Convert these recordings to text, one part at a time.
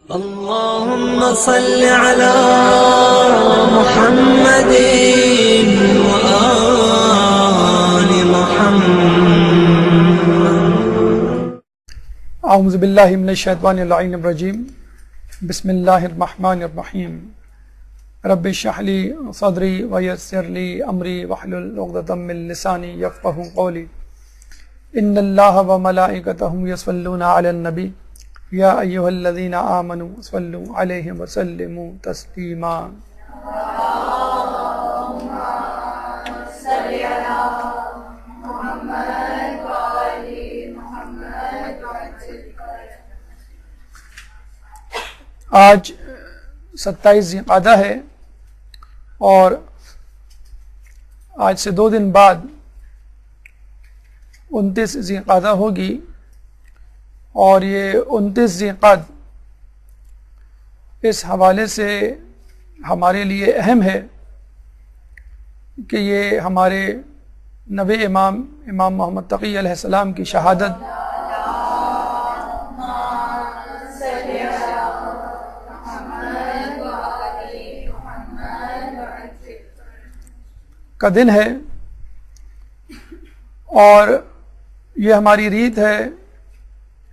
اللهم صل على محمد وآل محمد. اعوذ باللہ من الشیطان اللعین الرجیم. بسم اللہ الرحمن الرحیم. رب اشرح لی صدری ویسر لی امری واحلل عقدۃ من لسانی یفقہوا قولی. ان اللہ وملائکتہ یصلون علی النبی یا ایہا الذین آمنوا صلوا علیہ وسلموا تسلیما. آج 27 ذی القعدہ ہے اور آج سے 2 دن بعد 29 ذی القعدہ ہوگی، اور یہ 29 ذی القعدہ اس حوالے سے ہمارے لیے اہم ہے کہ یہ ہمارے نوے امام محمد تقی علیہ السلام کی شہادت کا دن ہے، اور یہ ہماری ریت ہے،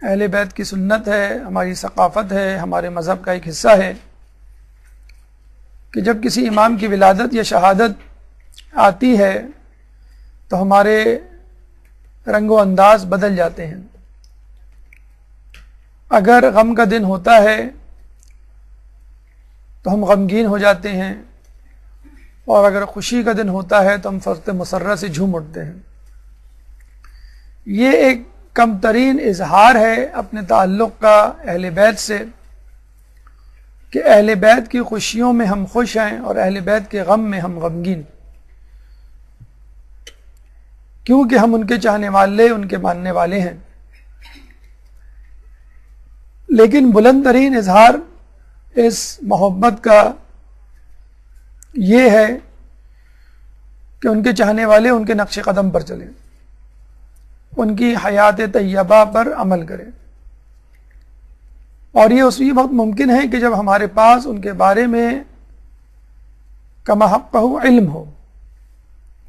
اہل بیت کی سنت ہے، ہماری ثقافت ہے، ہمارے مذہب کا ایک حصہ ہے کہ جب کسی امام کی ولادت یا شہادت آتی ہے تو ہمارے رنگ و انداز بدل جاتے ہیں. اگر غم کا دن ہوتا ہے تو ہم غمگین ہو جاتے ہیں، اور اگر خوشی کا دن ہوتا ہے تو ہم فرط مسرہ سے جھوم اٹھتے ہیں. یہ ایک کم ترین اظہار ہے اپنے تعلق کا اہل بیت سے کہ اہل بیت کی خوشیوں میں ہم خوش ہیں اور اہل بیت کے غم میں ہم غمگین، کیونکہ ہم ان کے چاہنے والے، ان کے ماننے والے ہیں. لیکن بلند ترین اظہار اس محبت کا یہ ہے کہ ان کے چاہنے والے ان کے نقش قدم پر چلیں، ان کی حیات طیبہ پر عمل کریں. اور یہ اسی وقت ممکن ہے کہ جب ہمارے پاس ان کے بارے میں کما حقہ علم ہو،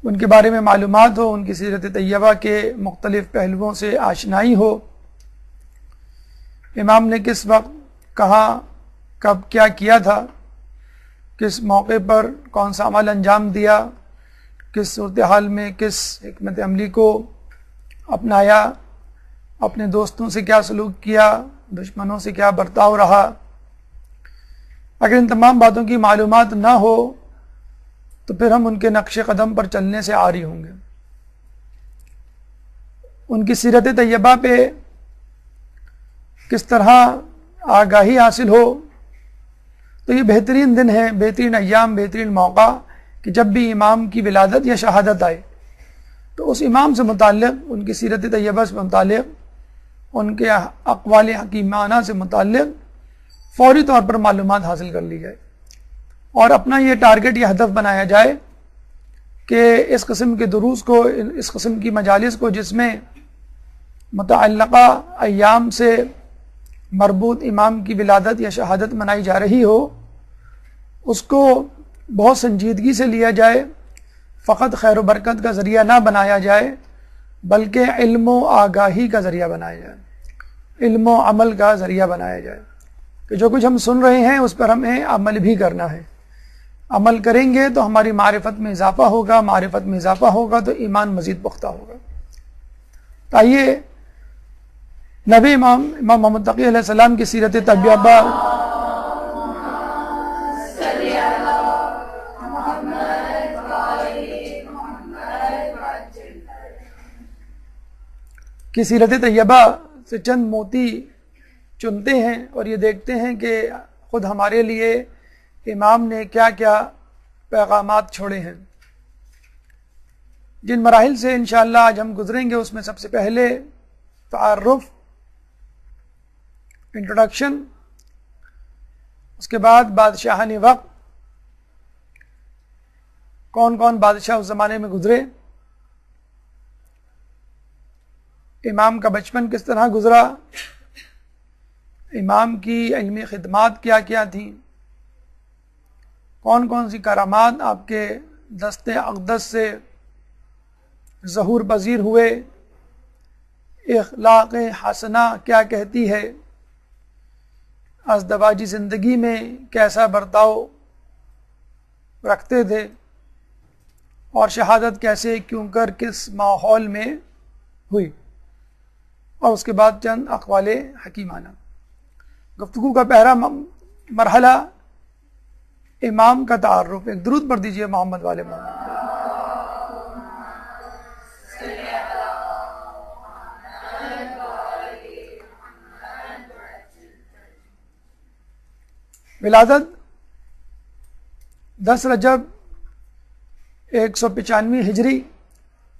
ان کے بارے میں معلومات ہو، ان کی سیرت طیبہ کے مختلف پہلوؤں سے آشنائی ہو. امام نے کس وقت، کہاں، کب کیا کیا تھا، کس موقع پر کون سا عمل انجام دیا، کس صورتحال میں کس حکمت عملی کو اپنایا، اپنے دوستوں سے کیا سلوک کیا، دشمنوں سے کیا برتاؤ رہا. اگر ان تمام باتوں کی معلومات نہ ہو تو پھر ہم ان کے نقش قدم پر چلنے سے عاری ہوں گے. ان کی سیرت طیبہ پہ کس طرح آگاہی حاصل ہو، تو یہ بہترین دن ہے، بہترین ایام، بہترین موقع کہ جب بھی امام کی ولادت یا شہادت آئے تو اس امام سے متعلق، ان کی سیرت طیبہ سے متعلق، ان کے اقوال حکیمانہ سے متعلق فوری طور پر معلومات حاصل کر لی جائے، اور اپنا یہ ٹارگٹ، یہ ہدف بنایا جائے کہ اس قسم کے دروس کو، اس قسم کی مجالس کو جس میں متعلقہ ایام سے مربوط امام کی ولادت یا شہادت منائی جا رہی ہو، اس کو بہت سنجیدگی سے لیا جائے، فقط خیر و برکت کا ذریعہ نہ بنایا جائے بلکہ علم و آگاہی کا ذریعہ بنایا جائے، علم و عمل کا ذریعہ بنایا جائے کہ جو کچھ ہم سن رہے ہیں اس پر ہمیں عمل بھی کرنا ہے. عمل کریں گے تو ہماری معرفت میں اضافہ ہوگا، معرفت میں اضافہ ہوگا تو ایمان مزید پختہ ہوگا. آئیے نبی امام محمد تقی علیہ السلام کی سیرت طیبہ کی سیرت طیبہ سے چند موتی چنتے ہیں اور یہ دیکھتے ہیں کہ خود ہمارے لیے امام نے کیا کیا پیغامات چھوڑے ہیں. جن مراحل سے انشاءاللہ آج ہم گزریں گے اس میں سب سے پہلے تعارف، انٹروڈکشن، اس کے بعد بادشاہان وقت، کون کون بادشاہ اس زمانے میں گزرے، امام کا بچپن کس طرح گزرا، امام کی علمی خدمات کیا کیا تھیں، کون کون سی کرامات آپ کے دست اقدس سے ظہور پذیر ہوئے، اخلاق حسنہ کیا کہتی ہے، ازدواجی زندگی میں کیسا برتاؤ رکھتے تھے، اور شہادت کیسے کیوں کر کس ماحول میں ہوئی، اور اس کے بعد چند اقوال حکیمانہ۔ گفتگو کا پہلا مرحلہ امام کا تعارف۔ ایک درود پڑھ دیجئے محمد والے محمد۔ ولادت 10 رجب 195 ہجری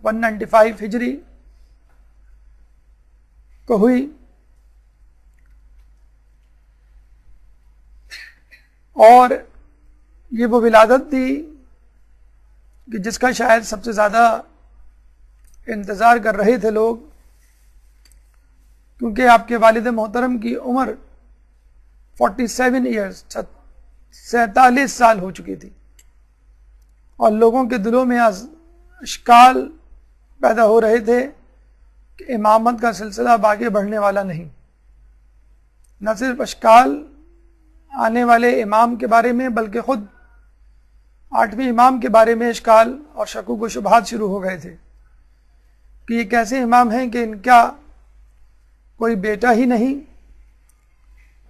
195 ہجری کو ہوئی، اور یہ وہ ولادت تھی کہ جس کا شاید سب سے زیادہ انتظار کر رہے تھے لوگ، کیونکہ آپ کے والد محترم کی عمر 47 ایئرز 47 سال ہو چکی تھی، اور لوگوں کے دلوں میں اشکال پیدا ہو رہے تھے کہ امامت کا سلسلہ اب آگے بڑھنے والا نہیں۔ نہ صرف اشکال آنے والے امام کے بارے میں، بلکہ خود 8ویں امام کے بارے میں اشکال اور شکوک و شبہات شروع ہو گئے تھے کہ یہ کیسے امام ہیں کہ ان کا کوئی بیٹا ہی نہیں،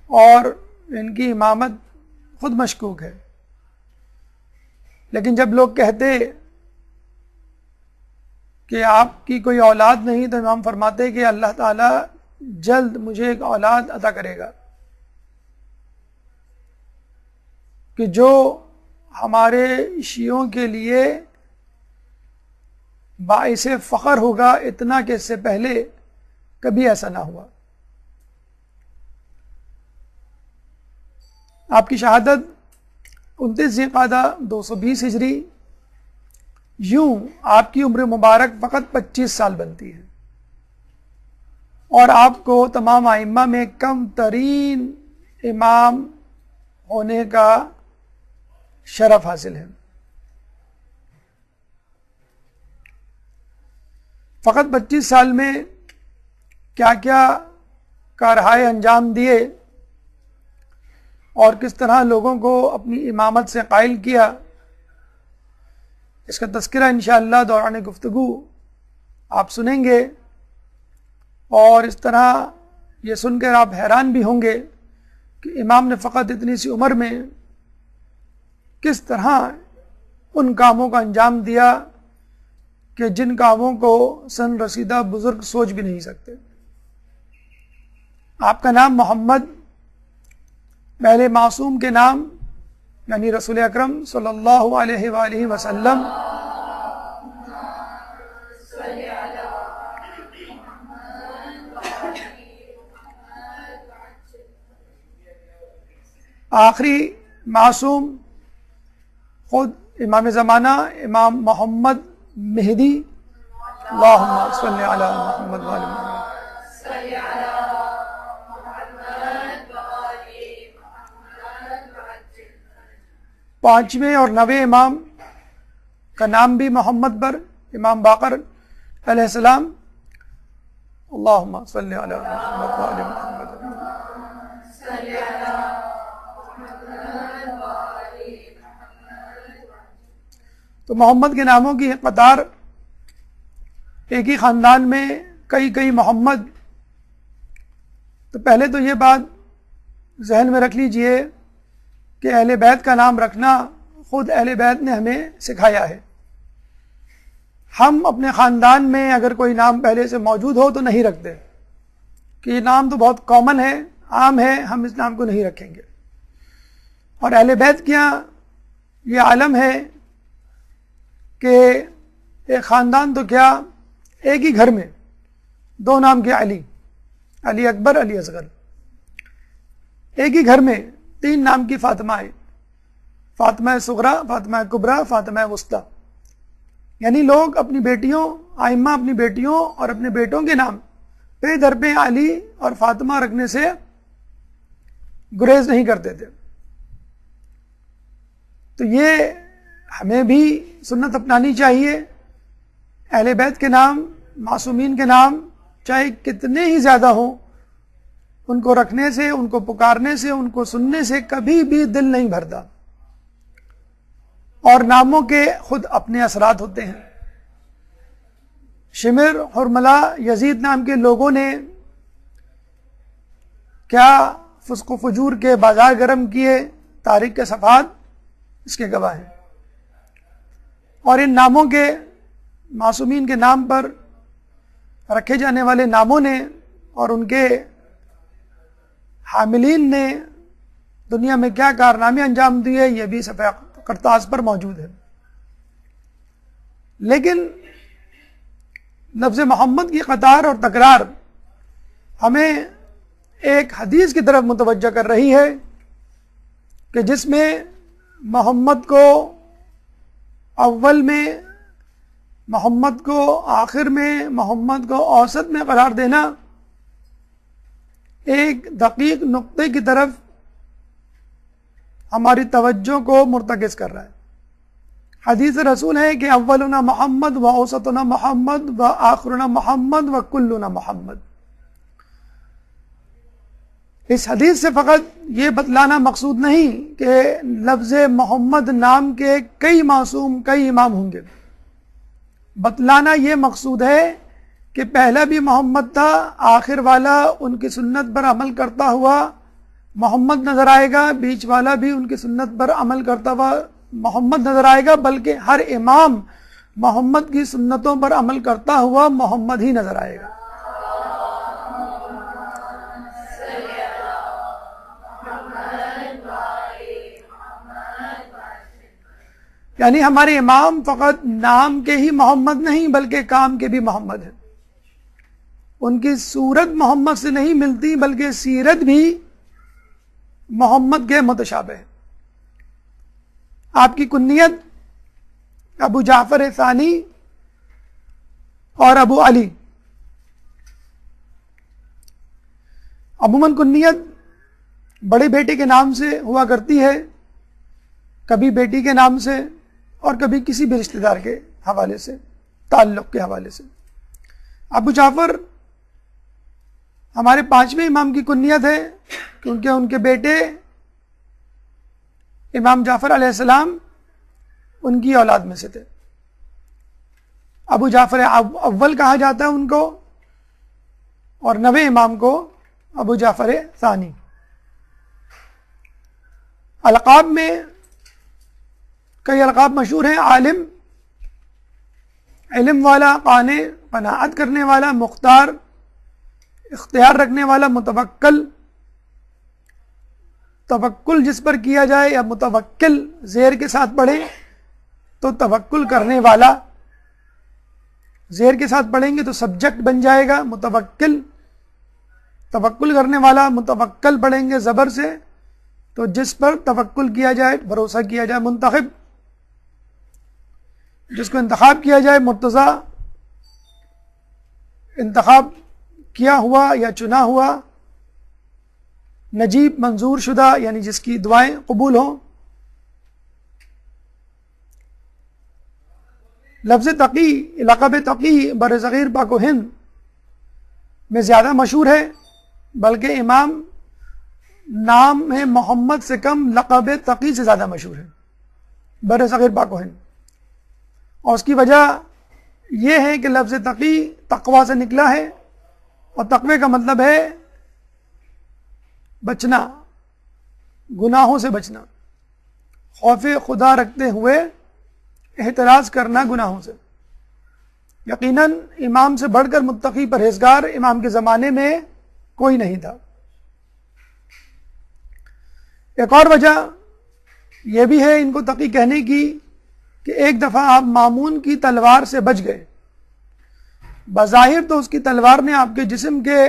اور ان کی امامت خود مشکوک ہے۔ لیکن جب لوگ کہتے کہ آپ کی کوئی اولاد نہیں، تو امام فرماتے کہ اللہ تعالیٰ جلد مجھے ایک اولاد عطا کرے گا کہ جو ہمارے شیعوں کے لیے باعث فخر ہوگا، اتنا کہ اس سے پہلے کبھی ایسا نہ ہوا۔ آپ کی شہادت 29 ذی القعدہ 220 ہجری، یوں آپ کی عمر مبارک فقط 25 سال بنتی ہے، اور آپ کو تمام ائمہ میں کم ترین امام ہونے کا شرف حاصل ہے۔ فقط 25 سال میں کیا کیا کارہائے انجام دیے، اور کس طرح لوگوں کو اپنی امامت سے قائل کیا، اس کا تذکرہ انشاءاللہ دوران گفتگو آپ سنیں گے، اور اس طرح یہ سن کر آپ حیران بھی ہوں گے کہ امام نے فقط اتنی سی عمر میں کس طرح ان کاموں کا انجام دیا کہ جن کاموں کو سن رسیدہ بزرگ سوچ بھی نہیں سکتے۔ آپ کا نام محمد پہلے معصوم کے نام یعنی رسول اکرم صلی اللہ علیہ وآلہ وسلم آخری معصوم خود امام زمانہ امام محمد مہدی، اللہم صلی علی محمد وآل محمد۔ پانچویں اور نویں امام کا نام بھی محمد پر، امام باقر علیہ السلام، اللہم صلی علی محمد وآل محمد۔ تو محمد کے ناموں کی قطار، ایک ہی خاندان میں کئی محمد۔ تو پہلے تو یہ بات ذہن میں رکھ لیجئے کہ اہل بیت کا نام رکھنا خود اہل بیت نے ہمیں سکھایا ہے۔ ہم اپنے خاندان میں اگر کوئی نام پہلے سے موجود ہو تو نہیں رکھتے کہ یہ نام تو بہت کامن ہے، عام ہے، ہم اس نام کو نہیں رکھیں گے۔ اور اہل بیت کیا یہ عالم ہے کہ ایک خاندان تو کیا ایک ہی گھر میں دو نام کے علی اکبر، علی اصغر، ایک ہی گھر میں 3 نام کی فاطمہ ہے، فاطمہ صغریٰ، فاطمہ کبریٰ، فاطمہ وسطیٰ۔ یعنی لوگ اپنی بیٹیوں، ائمہ اپنی بیٹیوں اور اپنے بیٹوں کے نام پہ در پہ علی اور فاطمہ رکھنے سے گریز نہیں کرتے تھے. تو یہ ہمیں بھی سنت اپنانی چاہیے. اہل بیت کے نام، معصومین کے نام چاہے کتنے ہی زیادہ ہوں، ان کو رکھنے سے، ان کو پکارنے سے، ان کو سننے سے کبھی بھی دل نہیں بھرتا. اور ناموں کے خود اپنے اثرات ہوتے ہیں. شمر، حرملہ، یزید نام کے لوگوں نے کیا فسق و فجور کے بازار گرم کیے، تاریخ کے صفحات اس کے گواہ ہیں. اور ان ناموں کے، معصومین کے نام پر رکھے جانے والے ناموں نے اور ان کے حاملین نے دنیا میں کیا کارنامے انجام دیے، یہ بھی صفحہ کرتاز پر موجود ہے. لیکن لفظ محمد کی قطار اور تکرار ہمیں ایک حدیث کی طرف متوجہ کر رہی ہے کہ جس میں محمد کو اول میں، محمد کو آخر میں، محمد کو اوسط میں قرار دینا ایک دقیق نقطے کی طرف ہماری توجہ کو مرتکز کر رہا ہے. حدیث رسول ہے کہ اولنا محمد و اوسطنا محمد و آخرنا محمد و کلنا محمد. اس حدیث سے فقط یہ بتلانا مقصود نہیں کہ لفظ محمد نام کے کئی معصوم، کئی امام ہوں گے. بتلانا یہ مقصود ہے کہ پہلا بھی محمد تھا، آخر والا ان کی سنت پر عمل کرتا ہوا محمد نظر آئے گا، بیچ والا بھی ان کی سنت پر عمل کرتا ہوا محمد نظر آئے گا، بلکہ ہر امام محمد کی سنتوں پر عمل کرتا ہوا محمد ہی نظر آئے گا. یعنی ہمارے امام فقط نام کے ہی محمد نہیں بلکہ کام کے بھی محمد ہیں. ان کی صورت محمد سے نہیں ملتی بلکہ سیرت بھی محمد کے متشابہ ہے. آپ کی کنیت ابو جعفر ثانی اور ابو علی. عموماً کنیت بڑے بیٹے کے نام سے ہوا کرتی ہے، کبھی بیٹی کے نام سے اور کبھی کسی بھی رشتہ دار کے حوالے سے، تعلق کے حوالے سے. ابو جعفر ہمارے 5ویں امام کی کنیت ہے کیونکہ ان کے بیٹے امام جعفر علیہ السلام ان کی اولاد میں سے تھے. ابو جعفر اول کہا جاتا ہے ان کو، اور 9ویں امام کو ابو جعفر ثانی. القاب میں کئی القاب مشہور ہیں: عالم، علم والا، قانع، قناعت کرنے والا، مختار، اختیار رکھنے والا، متوکل. توکل جس پر کیا جائے یا متوکل زیر کے ساتھ پڑھیں تو توکل کرنے والا، زیر کے ساتھ پڑھیں گے تو سبجیکٹ بن جائے گا متوکل. توکل کرنے والا، متوکل پڑھیں گے زبر سے تو جس پر توکل کیا جائے، بھروسہ کیا جائے. منتخب، جس کو انتخاب کیا جائے. مرتضی، انتخاب کیا ہوا یا چنا ہوا. نجیب، منظور شدہ یعنی جس کی دعائیں قبول ہوں. لفظ تقی، لقب تقی بر صغیر پاک و ہند میں زیادہ مشہور ہے، بلکہ امام نام ہے محمد سے کم لقب تقی سے زیادہ مشہور ہے بر صغیر پاک و ہند. اور اس کی وجہ یہ ہے کہ لفظ تقی تقوی سے نکلا ہے، اور تقوی کا مطلب ہے بچنا، گناہوں سے بچنا، خوف خدا رکھتے ہوئے احتراز کرنا گناہوں سے. یقیناً امام سے بڑھ کر متقی پرہیزگار امام کے زمانے میں کوئی نہیں تھا. ایک اور وجہ یہ بھی ہے ان کو تقی کہنے کی کہ ایک دفعہ آپ مامون کی تلوار سے بچ گئے. بظاہر تو اس کی تلوار نے آپ کے جسم کے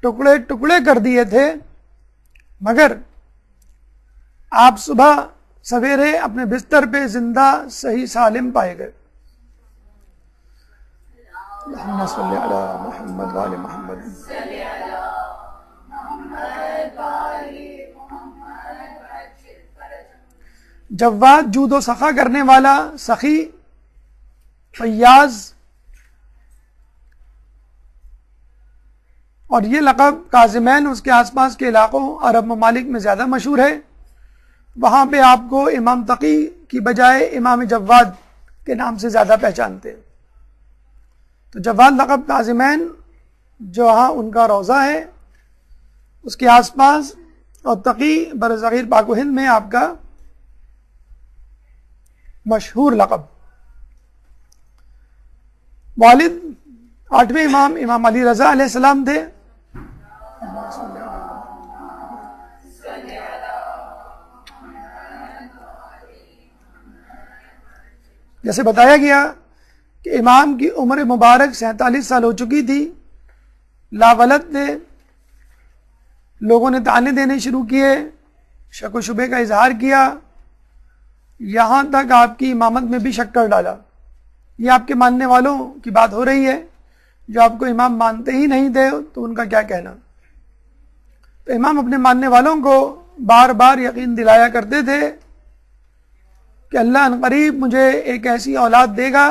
ٹکڑے ٹکڑے کر دیے تھے، مگر آپ صبح سویرے اپنے بستر پہ زندہ صحیح سالم پائے گئے. اللہم صلی علی محمد و آل محمد. جواد جود و سخا کرنے والا، سخی، فیاض، اور یہ لقب کاظمین اس کے آس پاس کے علاقوں عرب ممالک میں زیادہ مشہور ہے. وہاں پہ آپ کو امام تقی کی بجائے امام جواد کے نام سے زیادہ پہچانتے ہیں. تو جواد لقب کاظمین جہاں ان کا روضہ ہے اس کے آس پاس، اور تقی برصغیر پاک و ہند میں آپ کا مشہور لقب. والد 8ویں امام امام علی رضا علیہ السلام تھے. جیسے بتایا گیا کہ امام کی عمر مبارک 47 سال ہو چکی تھی، لاولد تھے. لوگوں نے طعنے دینے شروع کیے، شک و شبے کا اظہار کیا، یہاں تک آپ کی امامت میں بھی شک کر ڈالا. یہ آپ کے ماننے والوں کی بات ہو رہی ہے، جو آپ کو امام مانتے ہی نہیں تھے تو ان کا کیا کہنا. تو امام اپنے ماننے والوں کو بار بار یقین دلایا کرتے تھے کہ اللہ ان قریب مجھے ایک ایسی اولاد دے گا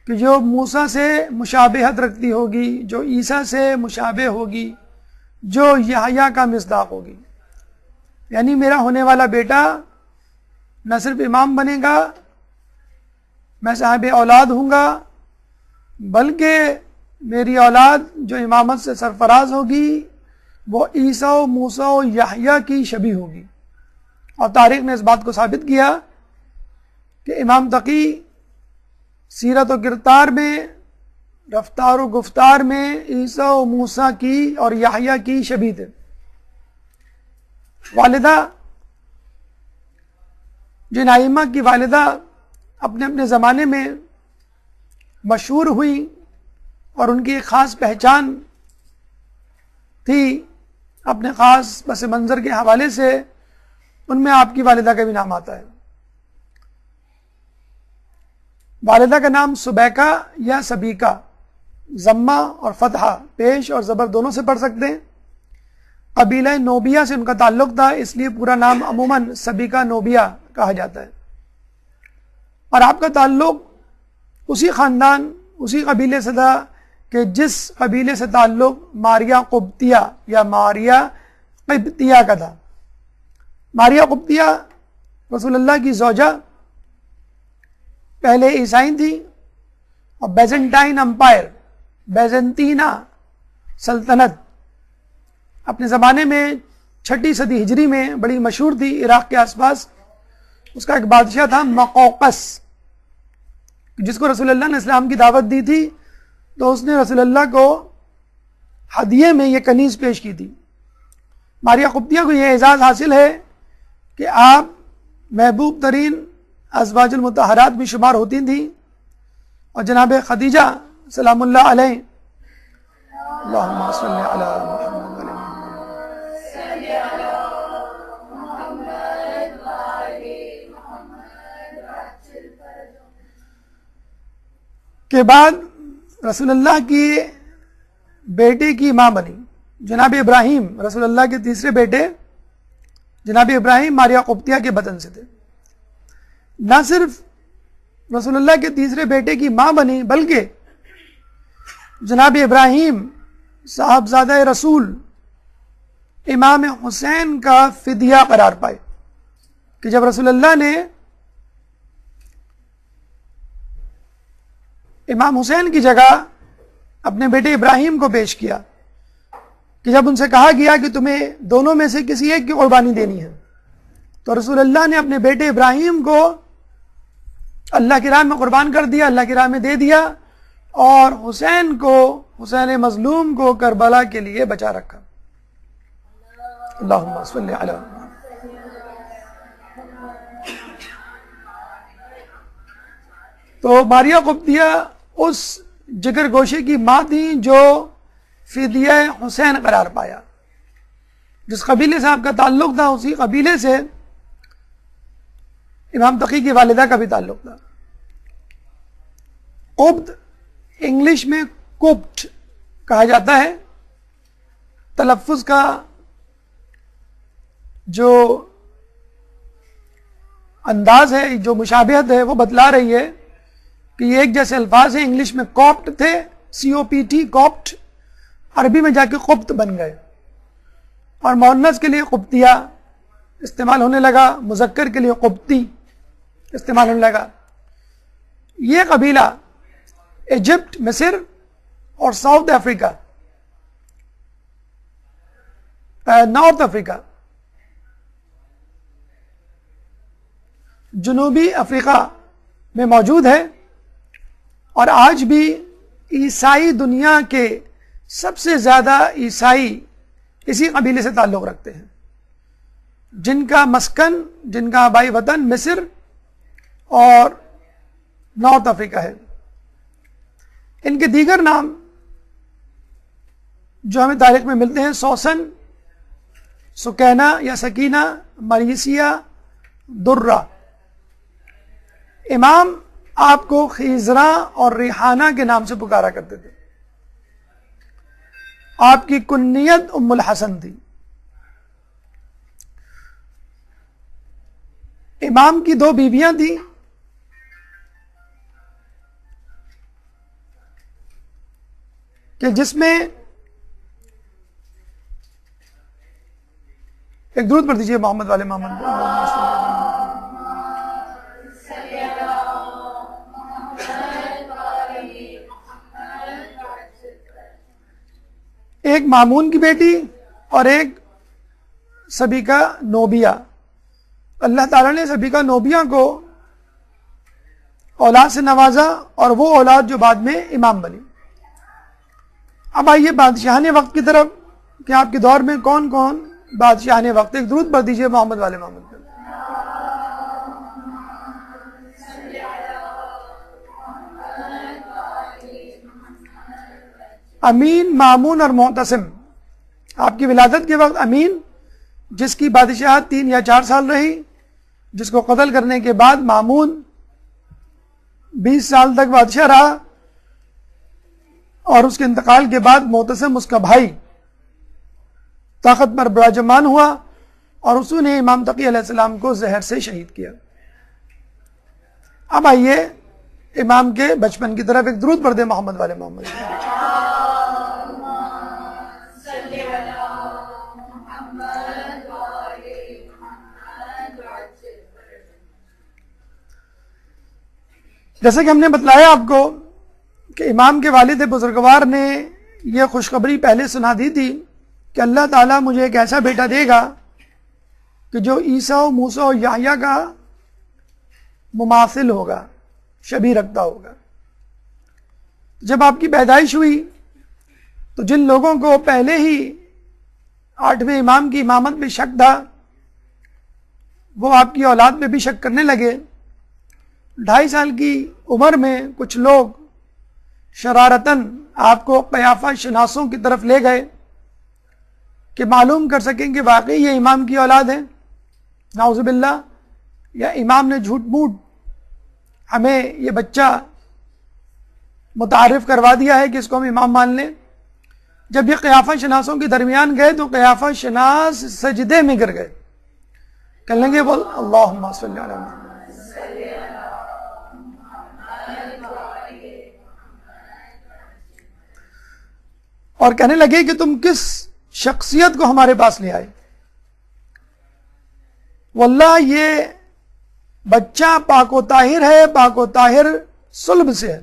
کہ جو موسیٰ سے مشابہت رکھتی ہوگی، جو عیسیٰ سے مشابہ ہوگی، جو یحییٰ کا مصداق ہوگی. یعنی میرا ہونے والا بیٹا نہ صرف امام بنے گا، میں صاحب اولاد ہوں گا، بلکہ میری اولاد جو امامت سے سرفراز ہوگی وہ عیسیٰ و موسیٰ و یحییٰ کی شبیہ ہوگی. اور تاریخ نے اس بات کو ثابت کیا کہ امام تقی سیرت و کردار میں، رفتار و گفتار میں عیسیٰ و موسیٰ کی اور یحییٰ کی شبیہ تھے. والدہ، جن ائمہ کی والدہ اپنے اپنے زمانے میں مشہور ہوئی اور ان کی ایک خاص پہچان تھی اپنے خاص پس منظر کے حوالے سے، ان میں آپ کی والدہ کا بھی نام آتا ہے. والدہ کا نام سبیکہ یا سبیکہ، ضمہ اور فتحہ پیش اور زبر دونوں سے پڑھ سکتے ہیں. قبیلہ نوبیہ سے ان کا تعلق تھا، اس لیے پورا نام عموماً سبیکہ نوبیہ کہا جاتا ہے. اور آپ کا تعلق اسی خاندان، اسی قبیلے سے تھا کہ جس قبیلے سے تعلق ماریہ قبطیہ یا ماریہ قبطیہ کا تھا. ماریہ قبطیہ رسول اللہ کی زوجہ، پہلے عیسائی تھی اور بیزنٹائن امپائر، بیزنطینہ سلطنت اپنے زمانے میں 6 صدی ہجری میں بڑی مشہور تھی عراق کے آس پاس. اس کا ایک بادشاہ تھا مقوقس، جس کو رسول اللہ نے اسلام کی دعوت دی تھی تو اس نے رسول اللہ کو ہدیے میں یہ کنیز پیش کی تھی. ماریہ قبطیہ کو یہ اعزاز حاصل ہے کہ آپ محبوب ترین ازواج المطہرات بھی شمار ہوتی تھیں، اور جناب خدیجہ سلام اللہ علیہ، اللہم صلی علی محمد کے بعد رسول اللہ کی بیٹے کی ماں بنی. جناب ابراہیم رسول اللہ کے تیسرے بیٹے جناب ابراہیم ماریہ قبطیہ کے بطن سے تھے. نہ صرف رسول اللہ کے تیسرے بیٹے کی ماں بنی، بلکہ جناب ابراہیم صاحبزادہ رسول امام حسین کا فدیہ قرار پائے کہ جب رسول اللہ نے امام حسین کی جگہ اپنے بیٹے ابراہیم کو پیش کیا، کہ جب ان سے کہا گیا کہ تمہیں دونوں میں سے کسی ایک کی قربانی دینی ہے، تو رسول اللہ نے اپنے بیٹے ابراہیم کو اللہ کی راہ میں قربان کر دیا، اللہ کی راہ میں دے دیا، اور حسین کو، حسین مظلوم کو کربلا کے لیے بچا رکھا. اللہم صلی علی. تو ماریہ قبطیہ اس جگر گوشے کی ماں تھیں جو فدیہ حسین قرار پایا. جس قبیلے سے آپ کا تعلق تھا اسی قبیلے سے امام تقی کی والدہ کا بھی تعلق تھا. قبط انگلش میں کوپٹ کہا جاتا ہے. تلفظ کا جو انداز ہے، جو مشابہت ہے وہ بتلا رہی ہے کہ یہ ایک جیسے الفاظ ہیں. انگلش میں کوپٹ تھے، COPT کوپٹ، عربی میں جا کے قبط بن گئے، اور مؤنث کے لیے قبطیہ استعمال ہونے لگا، مذکر کے لیے قبطی استعمال ہونے لگا. یہ قبیلہ ایجپٹ، مصر اور ساؤتھ افریقہ، نارتھ افریقہ، جنوبی افریقہ میں موجود ہے، اور آج بھی عیسائی دنیا کے سب سے زیادہ عیسائی اسی قبیلے سے تعلق رکھتے ہیں، جن کا مسکن، جن کا آبائی وطن مصر اور نارتھ افریقہ ہے. ان کے دیگر نام جو ہمیں تاریخ میں ملتے ہیں: سوسن، سکینہ یا سکینہ، مریسیہ، درہ. امام آپ کو خیزراں اور ریحانہ کے نام سے پکارا کرتے تھے. آپ کی کنیت ام الحسن تھی. امام کی 2 بیویاں تھیں، کہ جس میں ایک درود پڑھ دیجیے محمد والے محمد. ایک مامون کی بیٹی اور ایک سبیکہ نوبیہ. اللہ تعالیٰ نے سبیکہ نوبیہ کو اولاد سے نوازا، اور وہ اولاد جو بعد میں امام بنی. اب آئیے بادشاہان وقت کی طرف کہ آپ کے دور میں کون کون بادشاہان وقت. ایک درود پڑھ دیجیے محمد والے محمد. امین، مامون اور معتصم. آپ کی ولادت کے وقت امین، جس کی بادشاہت 3 یا 4 سال رہی، جس کو قتل کرنے کے بعد مامون 20 سال تک بادشاہ رہا، اور اس کے انتقال کے بعد معتصم اس کا بھائی طاقت پر براجمان ہوا، اور اسی نے امام تقی علیہ السلام کو زہر سے شہید کیا. اب آئیے امام کے بچپن کی طرف ایک درود پڑھ دیں محمد والے محمد. جیسے کہ ہم نے بتلایا آپ کو کہ امام کے والد بزرگوار نے یہ خوشخبری پہلے سنا دی تھی کہ اللہ تعالیٰ مجھے ایک ایسا بیٹا دے گا کہ جو عیسیٰ و موسیٰ و یحییٰ کا مماثل ہوگا، شبیہ رکھتا ہوگا. جب آپ کی پیدائش ہوئی تو جن لوگوں کو پہلے ہی 8ویں امام کی امامت میں شک تھا، وہ آپ کی اولاد میں بھی شک کرنے لگے. 2.5 سال کی عمر میں کچھ لوگ شرارتاً آپ کو قیافہ شناسوں کی طرف لے گئے کہ معلوم کر سکیں کہ واقعی یہ امام کی اولاد ہے. نعوذ باللہ، یا امام نے جھوٹ موٹ ہمیں یہ بچہ متعارف کروا دیا ہے کہ اس کو ہم امام مان لیں. جب یہ قیافہ شناسوں کے درمیان گئے تو قیافہ شناس سجدے میں گر گئے، کہنے لگے بول اللہم صلی علی محمد. اور کہنے لگے کہ تم کس شخصیت کو ہمارے پاس لے آئے. واللہ یہ بچہ پاک و طاہر ہے، پاک و طاہر صلب سے ہے،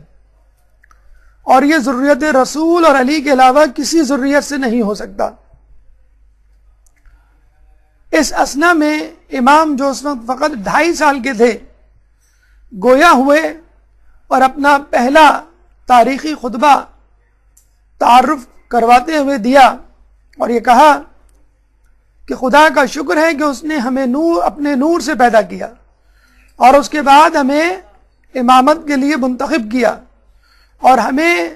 اور یہ ذریت رسول اور علی کے علاوہ کسی ذریت سے نہیں ہو سکتا. اس اثنا میں امام جو اس وقت فقط 2.5 سال کے تھے گویا ہوئے اور اپنا پہلا تاریخی خطبہ تعارف کرواتے ہوئے دیا، اور یہ کہا کہ خدا کا شکر ہے کہ اس نے ہمیں نور اپنے نور سے پیدا کیا، اور اس کے بعد ہمیں امامت کے لیے منتخب کیا، اور ہمیں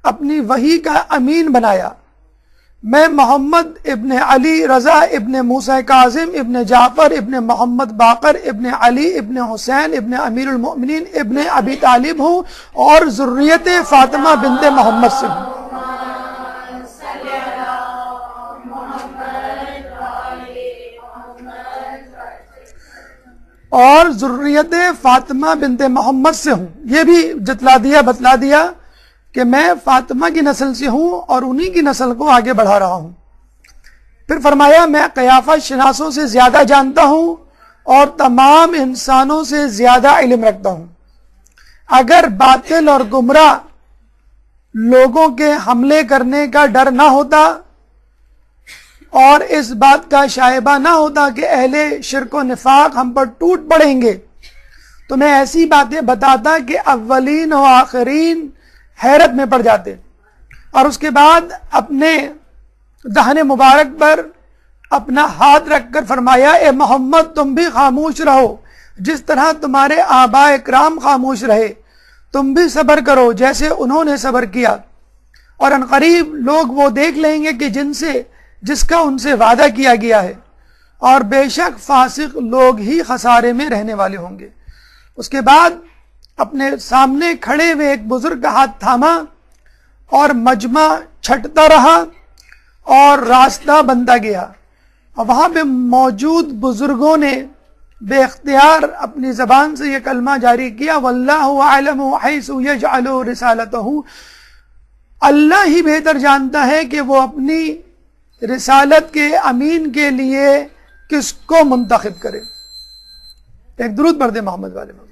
اپنی وحی کا امین بنایا. میں محمد ابن علی رضا ابن موسیٰ کاظم ابن جعفر ابن محمد باقر ابن علی ابن حسین ابن امیر المؤمنین ابن ابی طالب ہوں، اور ذریت فاطمہ بنت محمد سے ہوں. اور ذریت فاطمہ بنت محمد سے ہوں. یہ بھی بتلا دیا کہ میں فاطمہ کی نسل سے ہوں اور انہی کی نسل کو آگے بڑھا رہا ہوں. پھر فرمایا میں قیافہ شناسوں سے زیادہ جانتا ہوں اور تمام انسانوں سے زیادہ علم رکھتا ہوں. اگر باطل اور گمراہ لوگوں کے حملے کرنے کا ڈر نہ ہوتا اور اس بات کا شائبہ نہ ہوتا کہ اہل شرک و نفاق ہم پر ٹوٹ پڑیں گے، تو میں ایسی باتیں بتاتا کہ اولین و آخرین حیرت میں پڑ جاتے. اور اس کے بعد اپنے دہن مبارک پر اپنا ہاتھ رکھ کر فرمایا اے محمد تم بھی خاموش رہو، جس طرح تمہارے آباء اکرام خاموش رہے تم بھی صبر کرو جیسے انہوں نے صبر کیا، اور عنقریب لوگ وہ دیکھ لیں گے کہ جس کا ان سے وعدہ کیا گیا ہے، اور بے شک فاسق لوگ ہی خسارے میں رہنے والے ہوں گے. اس کے بعد اپنے سامنے کھڑے ہوئے ایک بزرگ کا ہاتھ تھاما اور مجمع چھٹتا رہا اور راستہ بنتا گیا، اور وہاں پہ موجود بزرگوں نے بے اختیار اپنی زبان سے یہ کلمہ جاری کیا واللہ اعلم حیث یجعل رسالتہ، اللہ ہی بہتر جانتا ہے کہ وہ اپنی رسالت کے امین کے لیے کس کو منتخب کرے. ایک درود پڑھ دے محمد والے محمد.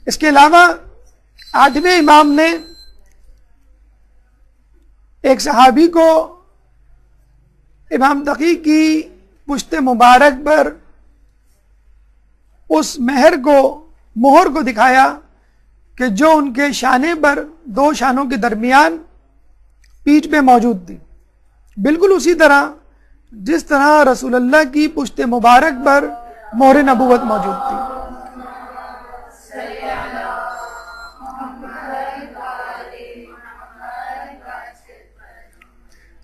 اس کے علاوہ 8ویں امام نے ایک صحابی کو امام تقی کی پشت مبارک پر اس مہر کو دکھایا کہ جو ان کے شانے پر 2 شانوں کے درمیان پیٹھ پہ موجود تھی، بالکل اسی طرح جس طرح رسول اللہ کی پشت مبارک پر مہر نبوت موجود تھی.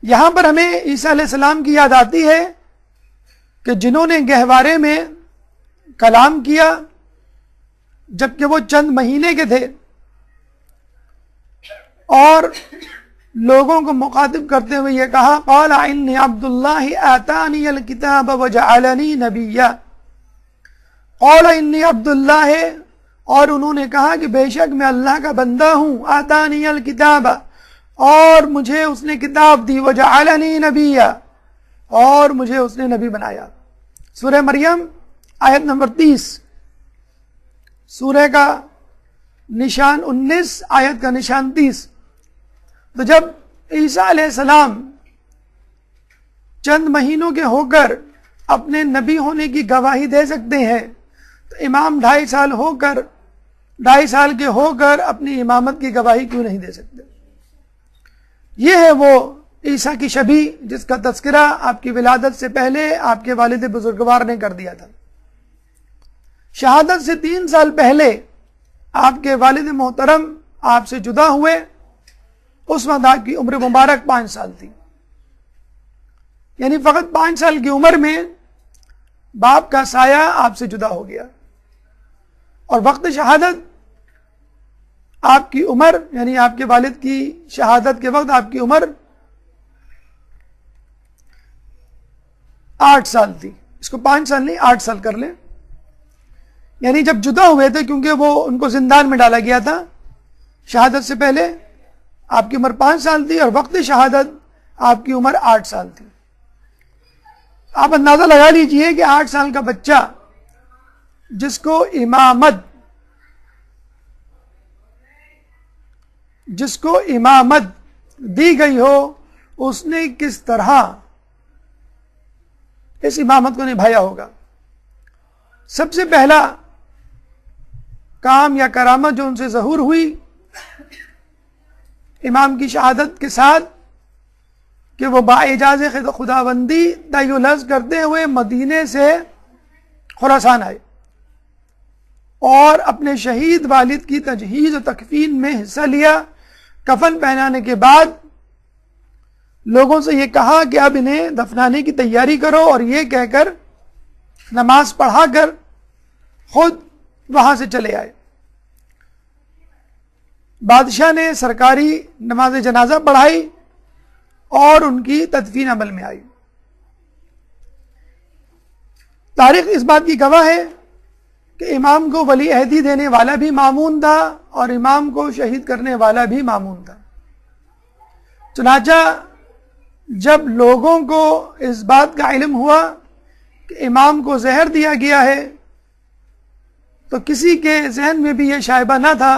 یہاں پر ہمیں عیسیٰ علیہ السلام کی یاد آتی ہے کہ جنہوں نے گہوارے میں کلام کیا جبکہ وہ چند مہینے کے تھے اور لوگوں کو مخاطب کرتے ہوئے یہ کہا قال انی عبد اللہ آتانی الکتاب وجعلنی نبیا. قال انی عبد اللہ، اور انہوں نے کہا کہ بے شک میں اللہ کا بندہ ہوں، آتانی الکتاب، اور مجھے اس نے کتاب دی، وجعلنی نبیا، اور مجھے اس نے نبی بنایا. سورہ مریم آیت نمبر 30، سورہ کا نشان 19، آیت کا نشان 30. تو جب عیسیٰ علیہ السلام چند مہینوں کے ہو کر اپنے نبی ہونے کی گواہی دے سکتے ہیں تو امام 2.5 سال کے ہو کر اپنی امامت کی گواہی کیوں نہیں دے سکتے؟ یہ ہے وہ عیسیٰ کی شبیہ جس کا تذکرہ آپ کی ولادت سے پہلے آپ کے والد بزرگوار نے کر دیا تھا. شہادت سے 3 سال پہلے آپ کے والد محترم آپ سے جدا ہوئے، اس وقت آپ کی عمر مبارک 5 سال تھی. یعنی فقط 5 سال کی عمر میں باپ کا سایہ آپ سے جدا ہو گیا، اور وقت شہادت آپ کی عمر، یعنی آپ کے والد کی شہادت کے وقت آپ کی عمر 8 سال تھی. اس کو 5 سال نہیں 8 سال کر لیں. یعنی جب جدا ہوئے تھے، کیونکہ وہ ان کو زندان میں ڈالا گیا تھا، شہادت سے پہلے آپ کی عمر 5 سال تھی اور وقت شہادت آپ کی عمر 8 سال تھی. آپ اندازہ لگا لیجئے کہ 8 سال کا بچہ جس کو امامت دی گئی ہو، اس نے کس طرح اس امامت کو نبھایا ہوگا. سب سے پہلا کام یا کرامت جو ان سے ظہور ہوئی امام کی شہادت کے ساتھ کہ وہ باعجاز خداوندی تای لفظ کرتے ہوئے مدینے سے خراسان آئے اور اپنے شہید والد کی تجہیز و تکفین میں حصہ لیا. کفن پہنانے کے بعد لوگوں سے یہ کہا کہ اب انہیں دفنانے کی تیاری کرو، اور یہ کہہ کر نماز پڑھا کر خود وہاں سے چلے آئے. بادشاہ نے سرکاری نماز جنازہ پڑھائی اور ان کی تدفین عمل میں آئی۔ تاریخ اس بات کی گواہ ہے کہ امام کو ولی عہدی دینے والا بھی مامون تھا اور امام کو شہید کرنے والا بھی مامون تھا۔ چنانچہ جب لوگوں کو اس بات کا علم ہوا کہ امام کو زہر دیا گیا ہے تو کسی کے ذہن میں بھی یہ شائبہ نہ تھا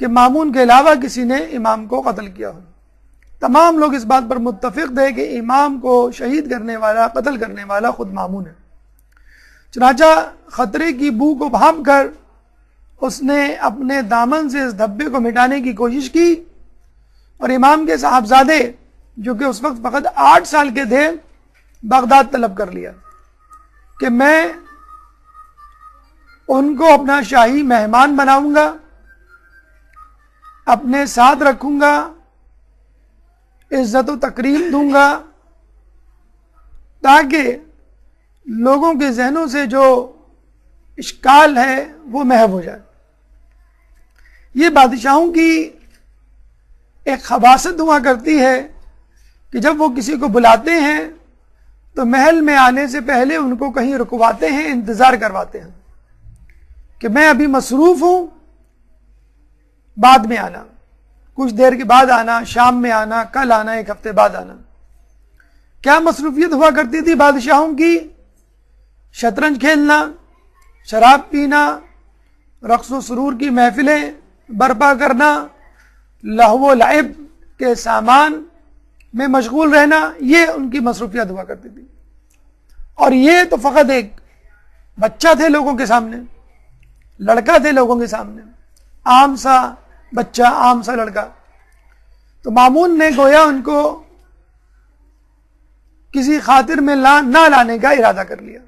کہ مامون کے علاوہ کسی نے امام کو قتل کیا ہو۔ تمام لوگ اس بات پر متفق تھے کہ امام کو شہید کرنے والا، قتل کرنے والا خود مامون ہے۔ چنانچہ خطرے کی بو کو بھانپ کر اس نے اپنے دامن سے اس دھبے کو مٹانے کی کوشش کی اور امام کے صاحبزادے جو کہ اس وقت فقط 8 سال کے تھے بغداد طلب کر لیا کہ میں ان کو اپنا شاہی مہمان بناؤں گا، اپنے ساتھ رکھوں گا، عزت و تکریم دوں گا تاکہ لوگوں کے ذہنوں سے جو اشکال ہے وہ محو ہو جائے۔ یہ بادشاہوں کی ایک خباثت ہوا کرتی ہے کہ جب وہ کسی کو بلاتے ہیں تو محل میں آنے سے پہلے ان کو کہیں رکواتے ہیں، انتظار کرواتے ہیں کہ میں ابھی مصروف ہوں، بعد میں آنا، کچھ دیر کے بعد آنا، شام میں آنا، کل آنا، 1 ہفتے بعد آنا۔ کیا مصروفیت ہوا کرتی تھی بادشاہوں کی؟ شطرنج کھیلنا، شراب پینا، رقص و سرور کی محفلیں برپا کرنا، لہو و لعب کے سامان میں مشغول رہنا، یہ ان کی مصروفیت ہوا کرتی تھی۔ اور یہ تو فقط ایک بچہ تھے لوگوں کے سامنے، لڑکا تھے لوگوں کے سامنے، عام سا بچہ، عام سا لڑکا۔ تو مامون نے گویا ان کو کسی خاطر میں نہ لانے کا ارادہ کر لیا،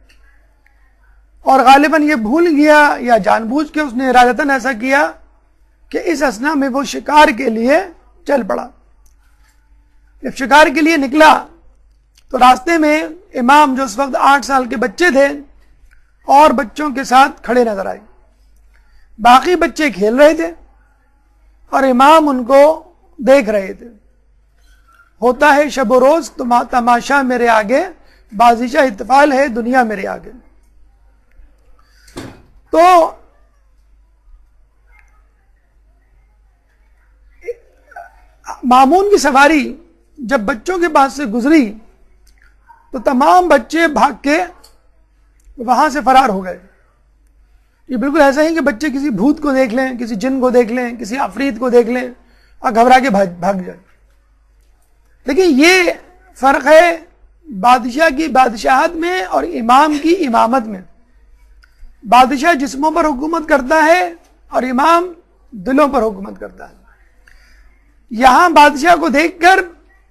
اور غالباً یہ بھول گیا یا جان بوجھ کے اس نے ارادتاً ایسا کیا کہ اس اثنا میں وہ شکار کے لیے چل پڑا۔ جب شکار کے لیے نکلا تو راستے میں امام جو اس وقت 8 سال کے بچے تھے اور بچوں کے ساتھ کھڑے نظر آئے۔ باقی بچے کھیل رہے تھے اور امام ان کو دیکھ رہے تھے۔ ہوتا ہے شب و روز تماشا میرے آگے، بازیچہ اتفال ہے دنیا میرے آگے۔ تو مامون کی سواری جب بچوں کے پاس سے گزری تو تمام بچے بھاگ کے وہاں سے فرار ہو گئے۔ یہ بالکل ایسا ہی کہ بچے کسی بھوت کو دیکھ لیں، کسی جن کو دیکھ لیں، کسی عفریت کو دیکھ لیں اور گھبرا کے بھاگ جائیں۔ لیکن یہ فرق ہے بادشاہ کی بادشاہت میں اور امام کی امامت میں۔ بادشاہ جسموں پر حکومت کرتا ہے اور امام دلوں پر حکومت کرتا ہے۔ یہاں بادشاہ کو دیکھ کر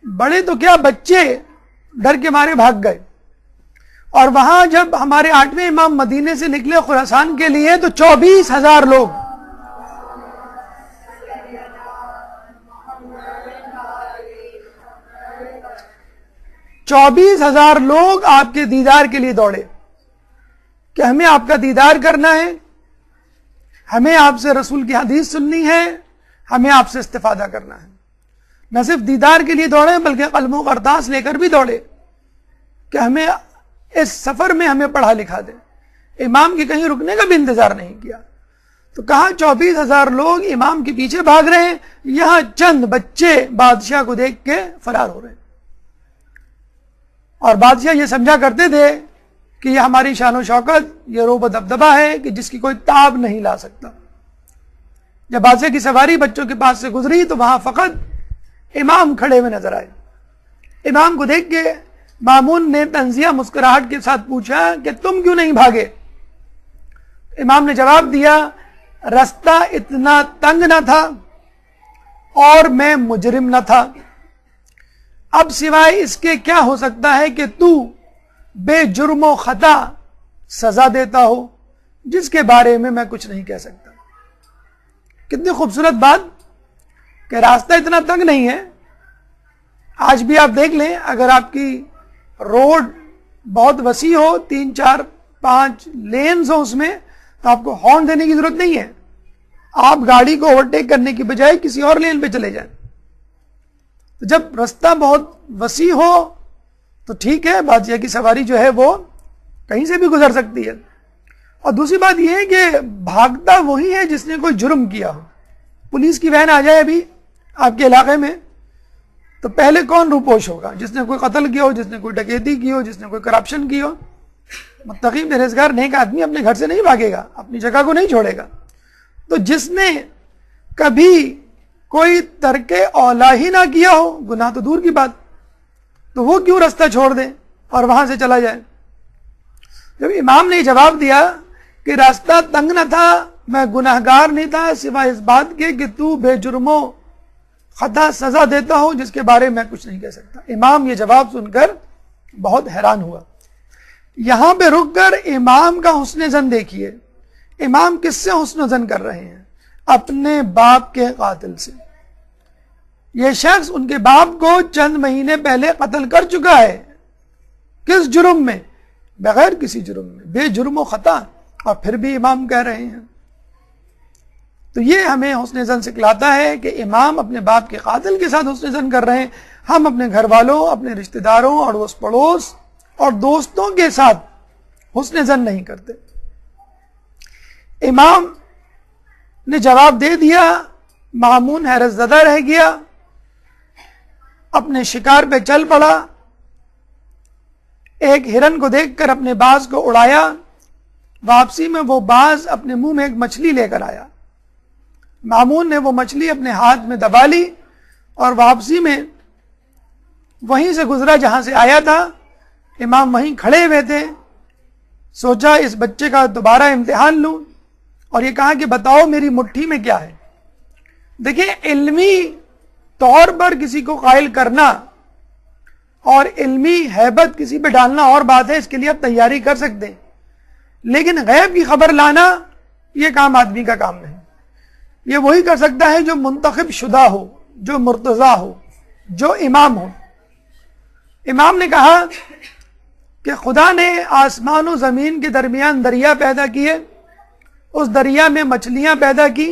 بڑے تو کیا بچے ڈر کے مارے بھاگ گئے، اور وہاں جب ہمارے 8ویں امام مدینے سے نکلے خراسان کے لیے تو 24,000 لوگ، آپ کے دیدار کے لیے دوڑے کہ ہمیں آپ کا دیدار کرنا ہے، ہمیں آپ سے رسول کی حدیث سننی ہے، ہمیں آپ سے استفادہ کرنا ہے۔ نہ صرف دیدار کے لیے دوڑے بلکہ قلم و کرتاس لے کر بھی دوڑے کہ ہمیں اس سفر میں ہمیں پڑھا لکھا دے۔ امام کے کہیں رکنے کا بھی انتظار نہیں کیا۔ تو کہاں 24,000 لوگ امام کے پیچھے بھاگ رہے ہیں، یہاں چند بچے بادشاہ کو دیکھ کے فرار ہو رہے ہیں۔ اور بادشاہ یہ سمجھا کرتے تھے کہ یہ ہماری شان و شوکت، یہ روب و دبدبہ ہے کہ جس کی کوئی تاب نہیں لا سکتا۔ جب بادشاہ کی سواری بچوں کے پاس سے گزری تو وہاں فقط امام کھڑے ہوئے نظر آئے۔ امام کو دیکھ کے مامون نے طنزیہ مسکراہٹ کے ساتھ پوچھا کہ تم کیوں نہیں بھاگے؟ امام نے جواب دیا، رستہ اتنا تنگ نہ تھا اور میں مجرم نہ تھا، اب سوائے اس کے کیا ہو سکتا ہے کہ تو بے جرم و خطا سزا دیتا ہو جس کے بارے میں میں کچھ نہیں کہہ سکتا۔ کتنی خوبصورت بات کہ راستہ اتنا تنگ نہیں ہے۔ آج بھی آپ دیکھ لیں، اگر آپ کی روڈ بہت وسیع ہو، 3 4 5 لینز ہو اس میں، تو آپ کو ہارن دینے کی ضرورت نہیں ہے، آپ گاڑی کو اوورٹیک کرنے کی بجائے کسی اور لین پہ چلے جائیں. تو جب رستہ بہت وسیع ہو تو ٹھیک ہے، بادشاہ کی سواری جو ہے وہ کہیں سے بھی گزر سکتی ہے. اور دوسری بات یہ ہے کہ بھاگتا وہی ہے جس نے کوئی جرم کیا ہو. پولیس کی وین آ جائے ابھی آپ کے علاقے میں تو پہلے کون روپوش ہوگا؟ جس نے کوئی قتل کیا ہو، جس نے کوئی ڈکیتی کی ہو، جس نے کوئی کرپشن کی ہو. متقی پرہیزگار نیک آدمی اپنے گھر سے نہیں بھاگے گا، اپنی جگہ کو نہیں چھوڑے گا. تو جس نے کبھی کوئی ترک اولا ہی نہ کیا ہو، گناہ تو دور کی بات، تو وہ کیوں رستہ چھوڑ دے اور وہاں سے چلا جائے؟ جب امام نے جواب دیا کہ راستہ تنگ نہ تھا، میں گناہ گار نہیں تھا سوائے اس بات کے کہ تو بے جرموں خطا سزا دیتا ہو جس کے بارے میں کچھ نہیں کہہ سکتا. امام یہ جواب سن کر بہت حیران ہوا. یہاں پہ رک کر امام کا حسن زن دیکھیے. امام کس سے حسن زن کر رہے ہیں؟ اپنے باپ کے قاتل سے. یہ شخص ان کے باپ کو چند مہینے پہلے قتل کر چکا ہے. کس جرم میں؟ بغیر کسی جرم میں، بے جرم و خطا، اور پھر بھی امام کہہ رہے ہیں. تو یہ ہمیں حسن زن سکھلاتا ہے کہ امام اپنے باپ کے قاتل کے ساتھ حسن زن کر رہے ہیں. ہم اپنے گھر والوں، اپنے رشتہ داروں، اڑوس پڑوس اور دوستوں کے ساتھ حسن زن نہیں کرتے. امام نے جواب دے دیا. مامون حیرت زدہ رہ گیا، اپنے شکار پہ چل پڑا. ایک ہرن کو دیکھ کر اپنے باز کو اڑایا. واپسی میں وہ باز اپنے منہ میں ایک مچھلی لے کر آیا. مامون نے وہ مچھلی اپنے ہاتھ میں دبا لی اور واپسی میں وہیں سے گزرا جہاں سے آیا تھا. امام وہیں کھڑے ہوئے تھے. سوچا اس بچے کا دوبارہ امتحان لوں اور یہ کہا کہ بتاؤ میری مٹھی میں کیا ہے. دیکھیں، علمی طور پر کسی کو قائل کرنا اور علمی ہیبت کسی پہ ڈالنا اور بات ہے، اس کے لیے آپ تیاری کر سکتے ہیں. لیکن غیب کی خبر لانا یہ کام آدمی کا کام نہیں. یہ وہی کر سکتا ہے جو منتخب شدہ ہو، جو مرتضی ہو، جو امام ہو. امام نے کہا کہ خدا نے آسمان و زمین کے درمیان دریا پیدا کیے، اس دریا میں مچھلیاں پیدا کی،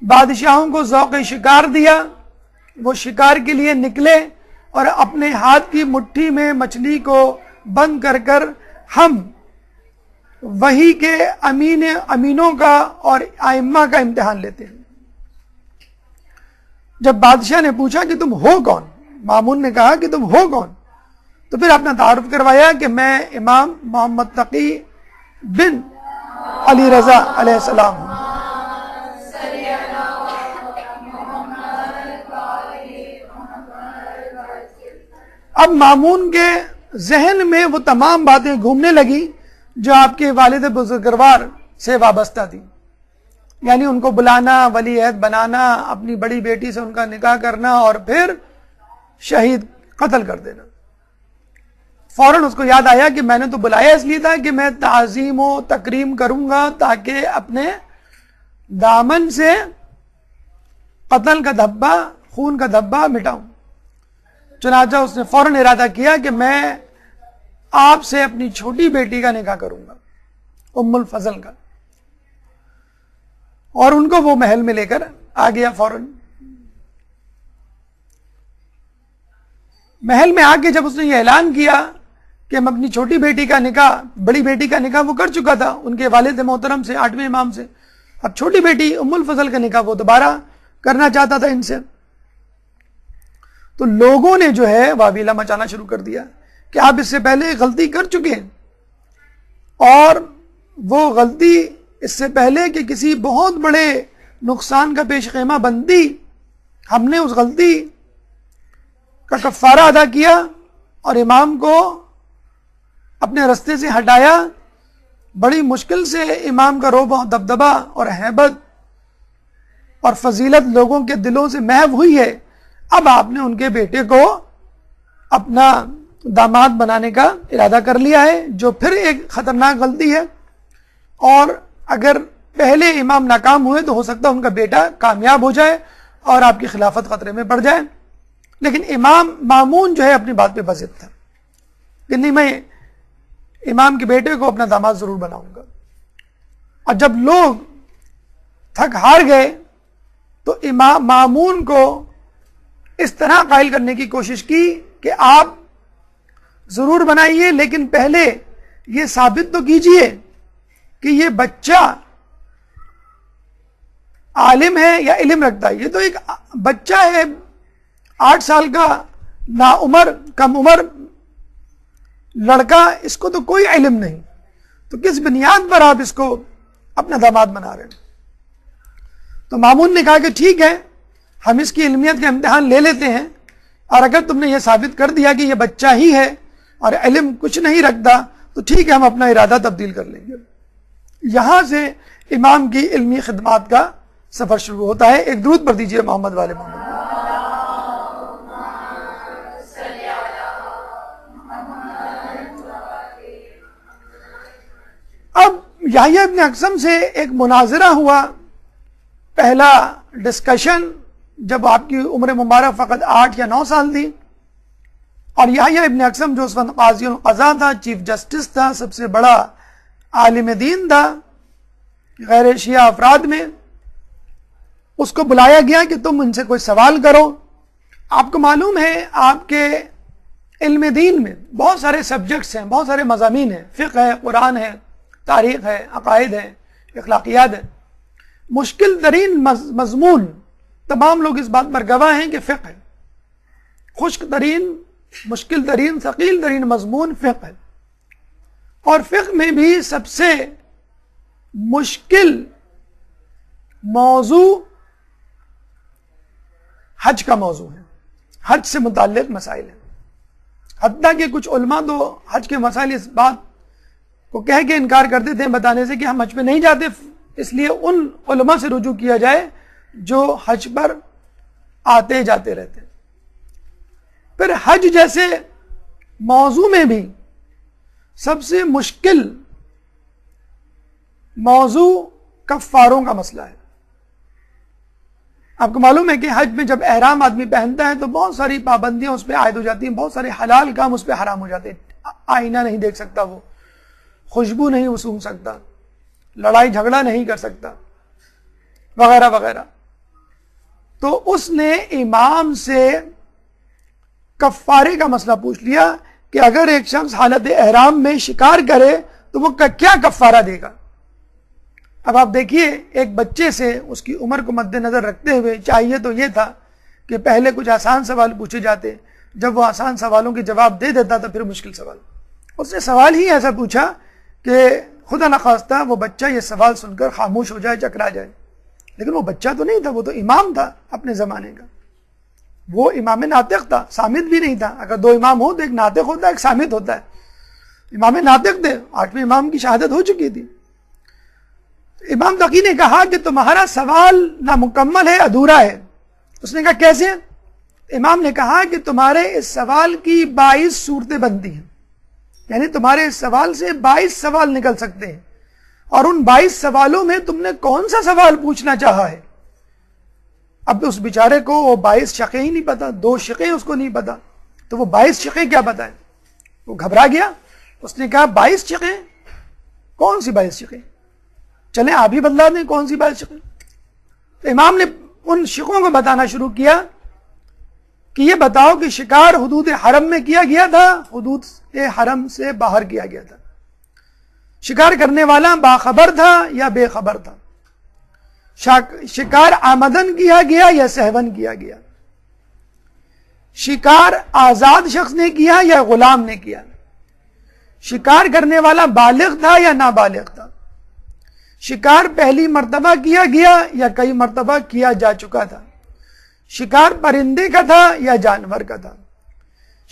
بادشاہوں کو ذوق شکار دیا، وہ شکار کے لیے نکلے اور اپنے ہاتھ کی مٹھی میں مچھلی کو بند کر کر ہم وحی کے امینوں کا اور ائمہ کا امتحان لیتے ہیں. جب بادشاہ نے پوچھا کہ تم ہو کون، مامون نے کہا کہ تم ہو کون، تو پھر اپنا تعارف کروایا کہ میں امام محمد تقی بن علی رضا علیہ السلام ہوں. اب مامون کے ذہن میں وہ تمام باتیں گھومنے لگی جو آپ کے والد بزرگوار سے وابستہ تھی. یعنی ان کو بلانا، ولی عہد بنانا، اپنی بڑی بیٹی سے ان کا نکاح کرنا اور پھر شہید قتل کر دینا. فوراً اس کو یاد آیا کہ میں نے تو بلایا اس لیے تھا کہ میں تعظیم و تکریم کروں گا تاکہ اپنے دامن سے قتل کا دھبا، خون کا دھبا مٹاؤں. چنانچہ اس نے فوراً ارادہ کیا کہ میں آپ سے اپنی چھوٹی بیٹی کا نکاح کروں گا، ام الفضل کا. اور ان کو وہ محل میں لے کر آ گیا. فوراً محل میں آ کے جب اس نے یہ اعلان کیا کہ میں اپنی چھوٹی بیٹی کا نکاح، بڑی بیٹی کا نکاح وہ کر چکا تھا ان کے والد محترم سے، 8ویں امام سے، اب چھوٹی بیٹی ام الفضل کا نکاح وہ دوبارہ کرنا چاہتا تھا ان سے. تو لوگوں نے جو ہے واویلا مچانا شروع کر دیا کہ آپ اس سے پہلے غلطی کر چکے ہیں، اور وہ غلطی اس سے پہلے کہ کسی بہت بڑے نقصان کا پیش خیمہ بندی، ہم نے اس غلطی کا کفارہ ادا کیا اور امام کو اپنے رستے سے ہٹایا. بڑی مشکل سے امام کا رعب و دبدبہ اور ہیبت اور فضیلت لوگوں کے دلوں سے محو ہوئی ہے. اب آپ نے ان کے بیٹے کو اپنا داماد بنانے کا ارادہ کر لیا ہے، جو پھر ایک خطرناک غلطی ہے. اور اگر پہلے امام ناکام ہوئے تو ہو سکتا ہے ان کا بیٹا کامیاب ہو جائے اور آپ کی خلافت خطرے میں پڑ جائے. لیکن امام مامون جو ہے اپنی بات پہ بضد تھا کہ نہیں، میں امام کے بیٹے کو اپنا داماد ضرور بناؤں گا. اور جب لوگ تھک ہار گئے تو امام مامون کو اس طرح قائل کرنے کی کوشش کی کہ آپ ضرور بنائیے، لیکن پہلے یہ ثابت تو کیجئے کہ یہ بچہ عالم ہے یا علم رکھتا ہے۔ یہ تو ایک بچہ ہے 8 سال کا نا عمر کم عمر لڑکا، اس کو تو کوئی علم نہیں، تو کس بنیاد پر آپ اس کو اپنا داماد بنا رہے ہیں؟ تو مامون نے کہا کہ ٹھیک ہے، ہم اس کی علمیت کا امتحان لے لیتے ہیں، اور اگر تم نے یہ ثابت کر دیا کہ یہ بچہ ہی ہے اور علم کچھ نہیں رکھتا تو ٹھیک ہے، ہم اپنا ارادہ تبدیل کر لیں گے۔ یہاں سے امام کی علمی خدمات کا سفر شروع ہوتا ہے۔ ایک درود پڑھ دیجئے محمد والے محمد۔ اب یحییٰ ابن اقسم سے ایک مناظرہ ہوا، پہلا ڈسکشن، جب آپ کی عمر مبارک فقط 8 یا 9 سال تھی، اور یحییٰ ابن اقسم جو اس وقت قاضی القضاء تھا، چیف جسٹس تھا، سب سے بڑا عالم دین تھا غیر شیعہ افراد میں، اس کو بلایا گیا کہ تم ان سے کوئی سوال کرو۔ آپ کو معلوم ہے آپ کے علم دین میں بہت سارے سبجیکٹس ہیں، بہت سارے مضامین ہیں، فقہ ہے، قرآن ہے، تاریخ ہے، عقائد ہے، اخلاقیات ہے۔ مشکل ترین مضمون، تمام لوگ اس بات پر گواہ ہیں کہ فقہ ہے۔ خشک ترین، مشکل ترین، ثقیل ترین مضمون فقہ ہے، اور فقہ میں بھی سب سے مشکل موضوع حج کا موضوع ہے، حج سے متعلق مسائل ہیں۔ حتیٰ کہ کچھ علماء تو حج کے مسائل اس بات کو کہہ کے انکار کرتے تھے بتانے سے کہ ہم حج پہ نہیں جاتے، اس لیے ان علماء سے رجوع کیا جائے جو حج پر آتے جاتے رہتے۔ پھر حج جیسے موضوع میں بھی سب سے مشکل موضوع کفاروں کا مسئلہ ہے۔ آپ کو معلوم ہے کہ حج میں جب احرام آدمی پہنتا ہے تو بہت ساری پابندیاں اس پہ عائد ہو جاتی ہیں، بہت سارے حلال کام اس پہ حرام ہو جاتے ہیں۔ آئینہ نہیں دیکھ سکتا، وہ خوشبو نہیں وہ سونگھ سکتا، لڑائی جھگڑا نہیں کر سکتا، وغیرہ وغیرہ۔ تو اس نے امام سے کفارے کا مسئلہ پوچھ لیا کہ اگر ایک شخص حالت احرام میں شکار کرے تو وہ کیا کفارہ دے گا۔ اب آپ دیکھیے، ایک بچے سے اس کی عمر کو مد نظر رکھتے ہوئے چاہیے تو یہ تھا کہ پہلے کچھ آسان سوال پوچھے جاتے، جب وہ آسان سوالوں کے جواب دے دیتا تو پھر مشکل سوال۔ اس نے سوال ہی ایسا پوچھا کہ خدا نخواستہ وہ بچہ یہ سوال سن کر خاموش ہو جائے، چکرا جائے، لیکن وہ بچہ تو نہیں تھا، وہ تو امام تھا اپنے زمانے کا، وہ امام ناطق تھا، سامت بھی نہیں تھا۔ اگر 2 امام ہو تو ایک ناطق ہوتا ہے، ایک سامت ہوتا ہے۔ امام ناطق تھے، 8ویں امام کی شہادت ہو چکی تھی۔ امام تقی نے کہا کہ تمہارا سوال نامکمل ہے، ادھورا ہے۔ اس نے کہا کیسے؟ امام نے کہا کہ تمہارے اس سوال کی 22 صورتیں بنتی ہیں، یعنی تمہارے اس سوال سے 22 سوال نکل سکتے ہیں، اور ان 22 سوالوں میں تم نے کون سا سوال پوچھنا چاہا ہے۔ اب اس بیچارے کو وہ 22 شقیں ہی نہیں پتا، 2 شقیں اس کو نہیں پتا، تو وہ 22 شقیں کیا پتا ہے؟ وہ گھبرا گیا۔ اس نے کہا 22 شقیں؟ کون سی 22 شقیں؟ چلیں آپ ہی بدلا دیں، کون سی 22 شقیں؟ تو امام نے ان شقوں کو بتانا شروع کیا کہ یہ بتاؤ کہ شکار حدود حرم میں کیا گیا تھا، حدود حرم سے باہر کیا گیا تھا؟ شکار کرنے والا باخبر تھا یا بے خبر تھا؟ شکار آمدن کیا گیا یا سہون کیا گیا؟ شکار آزاد شخص نے کیا یا غلام نے کیا؟ شکار کرنے والا بالغ تھا یا نابالغ تھا؟ شکار پہلی مرتبہ کیا گیا یا کئی مرتبہ کیا جا چکا تھا؟ شکار پرندے کا تھا یا جانور کا تھا؟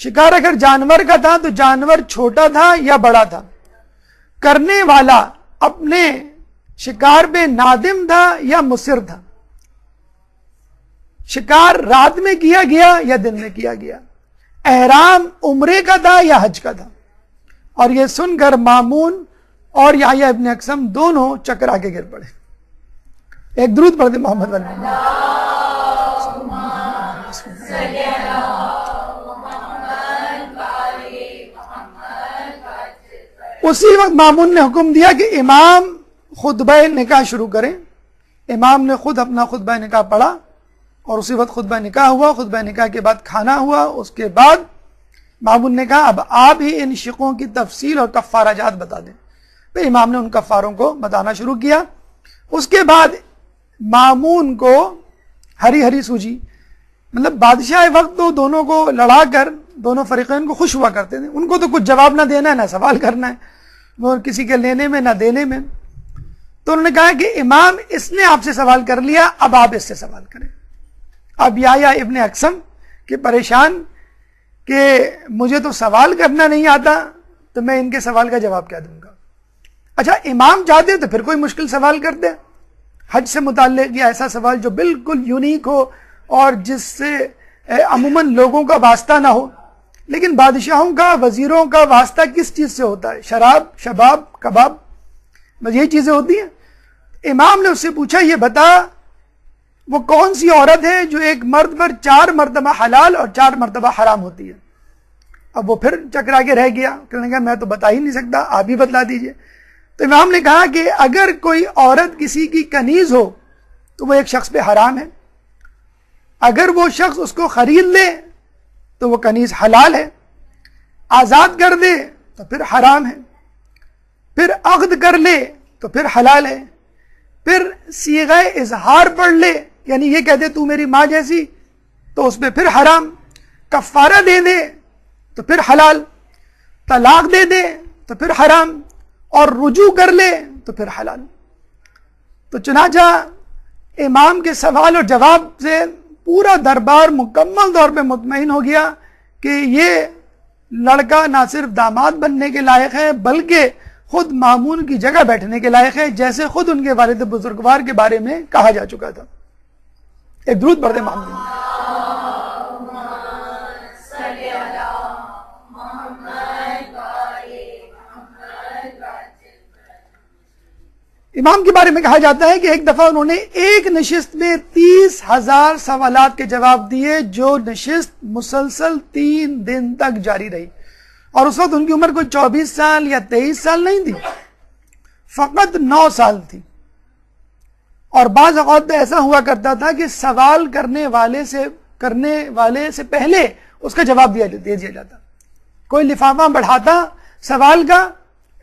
شکار اگر جانور کا تھا تو جانور چھوٹا تھا یا بڑا تھا؟ کرنے والا اپنے شکار پہ نادم تھا یا مصر تھا؟ شکار رات میں کیا گیا یا دن میں کیا گیا؟ احرام عمرے کا تھا یا حج کا تھا؟ اور یہ سن کر مامون اور یحییٰ ابن اقسم دونوں چکرا کے گر پڑے۔ ایک درود پڑھ دیں محمد والے محمد۔ اسی وقت مامون نے حکم دیا کہ امام خطبہ نکاح شروع کریں، امام نے خود اپنا خطبہ نکاح پڑھا اور اسی وقت خطبہ نکاح ہوا. خطبہ نکاح کے بعد کھانا ہوا. اس کے بعد مامون نے کہا اب آپ ہی ان شقوں کی تفصیل اور کفارہ جات بتا دیں. پھر امام نے ان کفاروں کو بتانا شروع کیا. اس کے بعد مامون کو ہری ہری سوجی، مطلب بادشاہ وقت تو دونوں کو لڑا کر دونوں فریقین کو خوش ہوا کرتے تھے، ان کو تو کچھ جواب نہ دینا ہے نہ سوال کرنا ہے، وہ کسی کے لینے میں نہ دینے میں. تو انہوں نے کہا کہ امام اس نے آپ سے سوال کر لیا، اب آپ اس سے سوال کریں. اب یا ابن اقسم کہ پریشان کہ مجھے تو سوال کرنا نہیں آتا تو میں ان کے سوال کا جواب کیا دوں گا. اچھا امام چاہتے تو پھر کوئی مشکل سوال کر دیں، حج سے متعلق یا ایسا سوال جو بالکل یونیک ہو اور جس سے عموماً لوگوں کا واسطہ نہ ہو. لیکن بادشاہوں کا، وزیروں کا واسطہ کس چیز سے ہوتا ہے؟ شراب، شباب، کباب، بس یہی چیزیں ہوتی ہیں. امام نے اس سے پوچھا یہ بتا وہ کون سی عورت ہے جو ایک مرد پر 4 مرتبہ حلال اور 4 مرتبہ حرام ہوتی ہے؟ اب وہ پھر چکرا کے رہ گیا، کہنے لگا میں تو بتا ہی نہیں سکتا، آپ ہی بتلا دیجئے. تو امام نے کہا کہ اگر کوئی عورت کسی کی کنیز ہو تو وہ ایک شخص پہ حرام ہے، اگر وہ شخص اس کو خرید لے تو وہ کنیز حلال ہے، آزاد کر دے تو پھر حرام ہے، پھر عقد کر لے تو پھر حلال ہے، پھر صیغہ اظہار پڑھ لے یعنی یہ کہہ دے تو میری ماں جیسی تو اس پہ پھر حرام، کفارہ دے دے تو پھر حلال، طلاق دے دے تو پھر حرام، اور رجوع کر لے تو پھر حلال. تو چنانچہ امام کے سوال اور جواب سے پورا دربار مکمل طور پہ مطمئن ہو گیا کہ یہ لڑکا نہ صرف داماد بننے کے لائق ہے بلکہ خود مامون کی جگہ بیٹھنے کے لائق ہے، جیسے خود ان کے والد بزرگوار کے بارے میں کہا جا چکا تھا. ایک درود پڑھتے مامون. امام کے بارے میں کہا جاتا ہے کہ ایک دفعہ انہوں نے ایک نشست میں 30,000 سوالات کے جواب دیے، جو نشست مسلسل 3 دن تک جاری رہی. اور اس وقت ان کی عمر کوئی 24 سال یا 23 سال نہیں تھی، فقط 9 سال تھی. اور بعض اوقات ایسا ہوا کرتا تھا کہ سوال کرنے والے سے پہلے اس کا جواب دے دیا جاتا. کوئی لفافہ بڑھاتا سوال کا،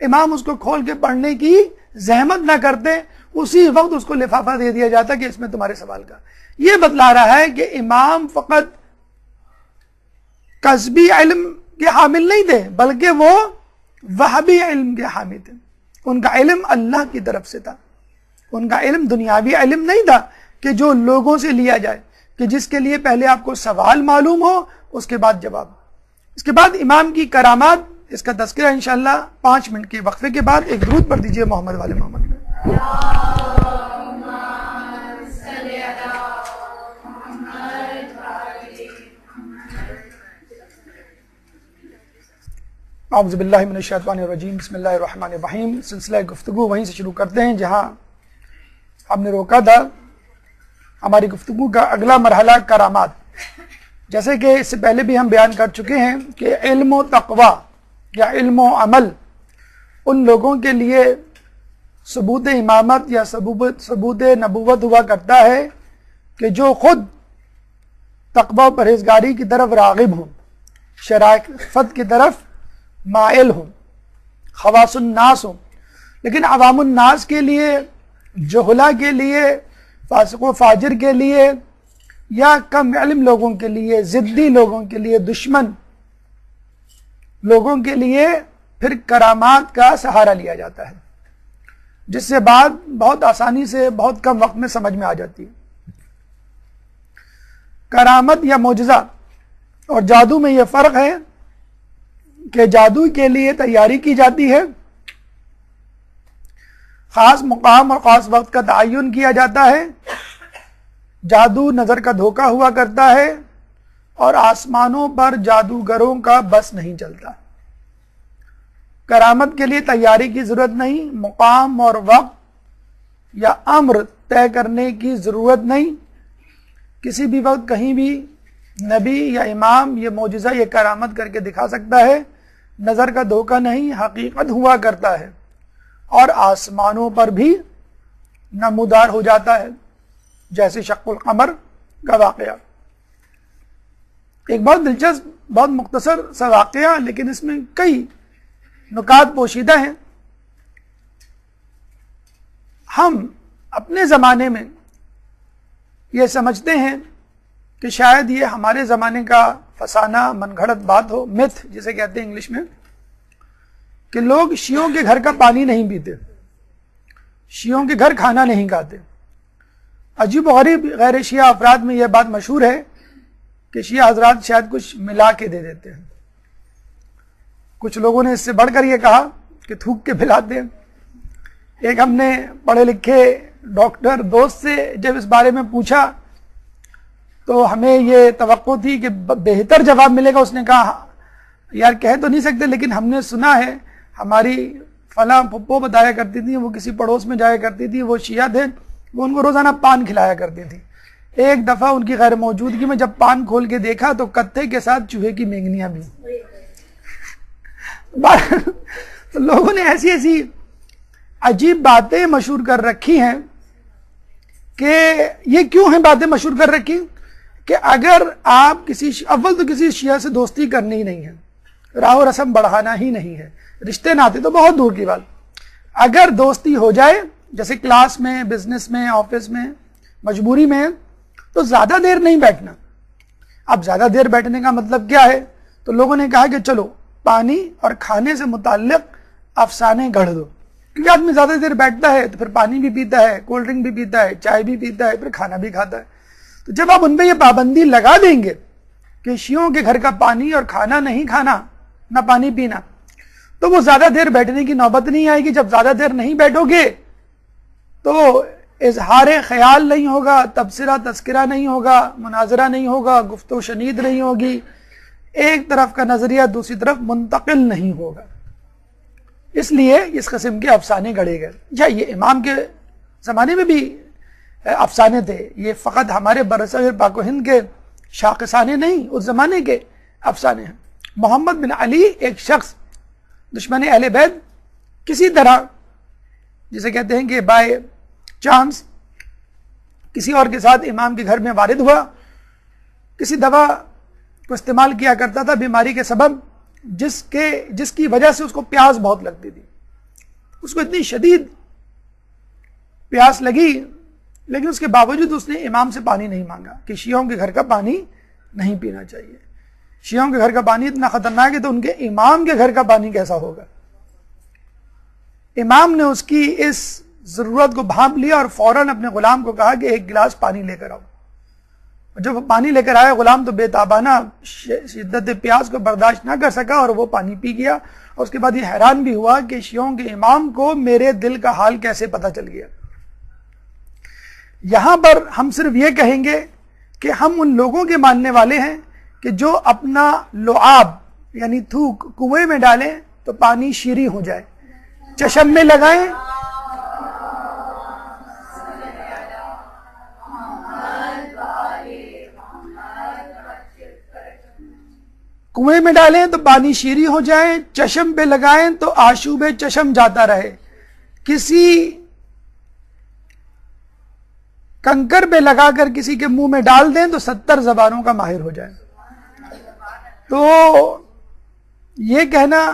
امام اس کو کھول کے پڑھنے کی زحمت نہ کرتے، اسی وقت اس کو لفافہ دے دیا جاتا کہ اس میں تمہارے سوال کا. یہ بتلا رہا ہے کہ امام فقط کسبی علم کے حامل نہیں تھے بلکہ وہ وہبی علم کے حامل تھے. ان کا علم اللہ کی طرف سے تھا، ان کا علم دنیاوی علم نہیں تھا کہ جو لوگوں سے لیا جائے، کہ جس کے لیے پہلے آپ کو سوال معلوم ہو اس کے بعد جواب. اس کے بعد امام کی کرامات، اس کا تذکرہ انشاءاللہ 5 منٹ کے وقفے کے بعد. ایک درود پڑھ دیجئے محمد والے محمد میں. اعوذ باللہ من الشیطان الرجیم، بسم اللہ الرحمن الرحیم. سلسلہ گفتگو وہیں سے شروع کرتے ہیں جہاں ہم نے روکا تھا. ہماری گفتگو کا اگلا مرحلہ کرامات. جیسے کہ اس سے پہلے بھی ہم بیان کر چکے ہیں کہ علم و تقوی یا علم و عمل ان لوگوں کے لیے ثبوت امامت یا ثبوت نبوت ہوا کرتا ہے کہ جو خود تقوی و پرہیزگاری کی طرف راغب ہوں، شرافت کی طرف مائل ہوں، خواص الناس ہوں. لیکن عوام الناس کے لیے، جہلا کے لیے، فاسق و فاجر کے لیے یا کم علم لوگوں کے لیے، ضدی لوگوں کے لیے، دشمن لوگوں کے لیے پھر کرامات کا سہارا لیا جاتا ہے، جس سے بات بہت آسانی سے بہت کم وقت میں سمجھ میں آ جاتی ہے. کرامت یا معجزہ اور جادو میں یہ فرق ہے کہ جادو کے لیے تیاری کی جاتی ہے، خاص مقام اور خاص وقت کا تعین کیا جاتا ہے. جادو نظر کا دھوکہ ہوا کرتا ہے اور آسمانوں پر جادوگروں کا بس نہیں چلتا. کرامت کے لیے تیاری کی ضرورت نہیں، مقام اور وقت یا امر طے کرنے کی ضرورت نہیں. کسی بھی وقت کہیں بھی نبی یا امام یہ معجزہ، یہ کرامت کر کے دکھا سکتا ہے. نظر کا دھوکہ نہیں، حقیقت ہوا کرتا ہے. اور آسمانوں پر بھی نمودار ہو جاتا ہے، جیسے شق القمر کا واقعہ۔ ایک بہت دلچسپ، بہت مختصر سا واقعہ، لیکن اس میں کئی نکات پوشیدہ ہیں۔ ہم اپنے زمانے میں یہ سمجھتے ہیں کہ شاید یہ ہمارے زمانے کا فسانہ، من گھڑت بات ہو، میتھ جسے کہتے ہیں انگلش میں، کہ لوگ شیعوں کے گھر کا پانی نہیں پیتے، شیعوں کے گھر کھانا نہیں کھاتے۔ عجیب و غریب غیر شیعہ افراد میں یہ بات مشہور ہے کہ شیعہ حضرات شاید کچھ ملا کے دے دیتے ہیں۔ کچھ لوگوں نے اس سے بڑھ کر یہ کہا کہ تھوک کے پلاتے ہیں۔ ایک ہم نے پڑھے لکھے ڈاکٹر دوست سے جب اس بارے میں پوچھا تو ہمیں یہ توقع تھی کہ بہتر جواب ملے گا۔ اس نے کہا یار کہہ تو نہیں سکتے، لیکن ہم نے سنا ہے، ہماری فلاں پھپھو بتایا کرتی تھی، وہ کسی پڑوس میں جایا کرتی تھی، وہ شیعہ تھے، وہ ان کو روزانہ پان کھلایا کرتی تھی۔ ایک دفعہ ان کی غیر موجودگی میں جب پان کھول کے دیکھا تو کتے کے ساتھ چوہے کی مینگنیاں بھی۔ تو لوگوں نے ایسی ایسی عجیب باتیں مشہور کر رکھی ہیں کہ یہ کیوں ہیں باتیں مشہور کر رکھی کہ اگر آپ اول تو کسی شیعہ سے دوستی کرنی ہی نہیں ہے، راہ و رسم بڑھانا ہی نہیں ہے، رشتے ناتے تو بہت دور کی بات، اگر دوستی ہو جائے جیسے کلاس میں، بزنس میں، آفس میں، مجبوری میں، تو زیادہ دیر نہیں بیٹھنا۔ اب زیادہ دیر بیٹھنے کا مطلب کیا ہے؟ تو لوگوں نے کہا کہ چلو پانی اور کھانے سے متعلق افسانے گڑھ دو، کیونکہ آدمی زیادہ دیر بیٹھتا ہے تو پھر پانی بھی پیتا ہے، کولڈ ڈرنک بھی پیتا ہے، چائے بھی پیتا ہے، پھر کھانا بھی کھاتا ہے۔ تو جب آپ ان پہ یہ پابندی لگا دیں گے کہ شیعوں کے گھر کا پانی اور کھانا نہیں کھانا، نہ پانی پینا، تو وہ زیادہ دیر بیٹھنے کی نوبت نہیں آئے گی۔ جب زیادہ دیر نہیں بیٹھو گے تو اظہار خیال نہیں ہوگا، تبصرہ تذکرہ نہیں ہوگا، مناظرہ نہیں ہوگا، گفت و شنید نہیں ہوگی، ایک طرف کا نظریہ دوسری طرف منتقل نہیں ہوگا۔ اس لیے اس قسم کے افسانے گڑھے گئے۔ یا یہ امام کے زمانے میں بھی افسانے تھے، یہ فقط ہمارے برصغیر پاک و ہند کے شاخصانے نہیں، اس زمانے کے افسانے ہیں۔ محمد بن علی ایک شخص دشمن اہل بیت کسی طرح، جسے کہتے ہیں کہ بائی چانس، کسی اور کے ساتھ امام کے گھر میں وارد ہوا، کسی دوا کو استعمال کیا کرتا تھا بیماری کے سبب، جس کی وجہ سے اس کو پیاس بہت لگتی تھی۔ اس کو اتنی شدید پیاس لگی، لیکن اس کے باوجود اس نے امام سے پانی نہیں مانگا کہ شیعوں کے گھر کا پانی نہیں پینا چاہیے۔ شیعوں کے گھر کا پانی اتنا خطرناک ہے تو ان کے امام کے گھر کا پانی کیسا ہوگا؟ امام نے اس کی اس ضرورت کو بھانپ لیا اور فوراً اپنے غلام کو کہا کہ ایک گلاس پانی لے کر آؤ۔ جب وہ پانی لے کر آیا، غلام تو بے تابانہ شدت پیاس کو برداشت نہ کر سکا اور وہ پانی پی گیا، اور اس کے بعد یہ حیران بھی ہوا کہ شیعوں کے امام کو میرے دل کا حال کیسے پتہ چل گیا۔ یہاں پر ہم صرف یہ کہیں گے کہ ہم ان لوگوں کے ماننے والے ہیں کہ جو اپنا لعاب یعنی تھوک کنویں میں ڈالیں تو پانی شیریں ہو جائے، چشم میں لگائیں کنویں میں ڈالیں تو پانی شیریں ہو جائے، چشم پہ لگائیں تو آشوب چشم جاتا رہے، کسی کنکر پہ لگا کر کسی کے منہ میں ڈال دیں تو 70 زبانوں کا ماہر ہو جائے۔ تو یہ کہنا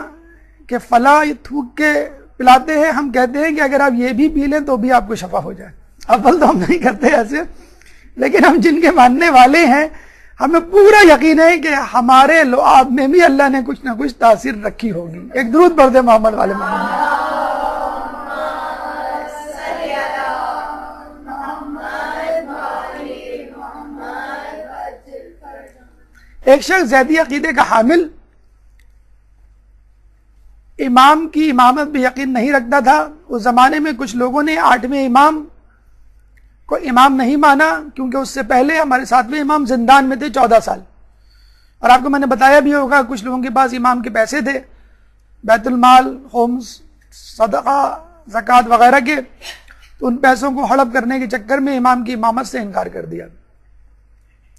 کہ فلاں تھوک کے پلاتے ہیں، ہم کہتے ہیں کہ اگر آپ یہ بھی پی لیں تو بھی آپ کو شفا ہو جائے۔ اول تو ہم نہیں کرتے ایسے، لیکن ہم جن کے ماننے والے ہیں ہمیں پورا یقین ہے کہ ہمارے لعاب میں بھی اللہ نے کچھ نہ کچھ تاثیر رکھی ہوگی۔ ایک درود پڑھ دیں محمد والے محمد۔ ایک شخص زیدی عقیدے کا حامل امام کی امامت پہ یقین نہیں رکھتا تھا۔ اس زمانے میں کچھ لوگوں نے 8ویں امام کو امام نہیں مانا، کیونکہ اس سے پہلے ہمارے 7ویں امام زندان میں تھے 14 سال، اور آپ کو میں نے بتایا بھی ہوگا کچھ لوگوں کے پاس امام کے پیسے تھے، بیت المال، خمس، صدقہ، زکوٰۃ وغیرہ کے، تو ان پیسوں کو ہڑپ کرنے کے چکر میں امام کی امامت سے انکار کر دیا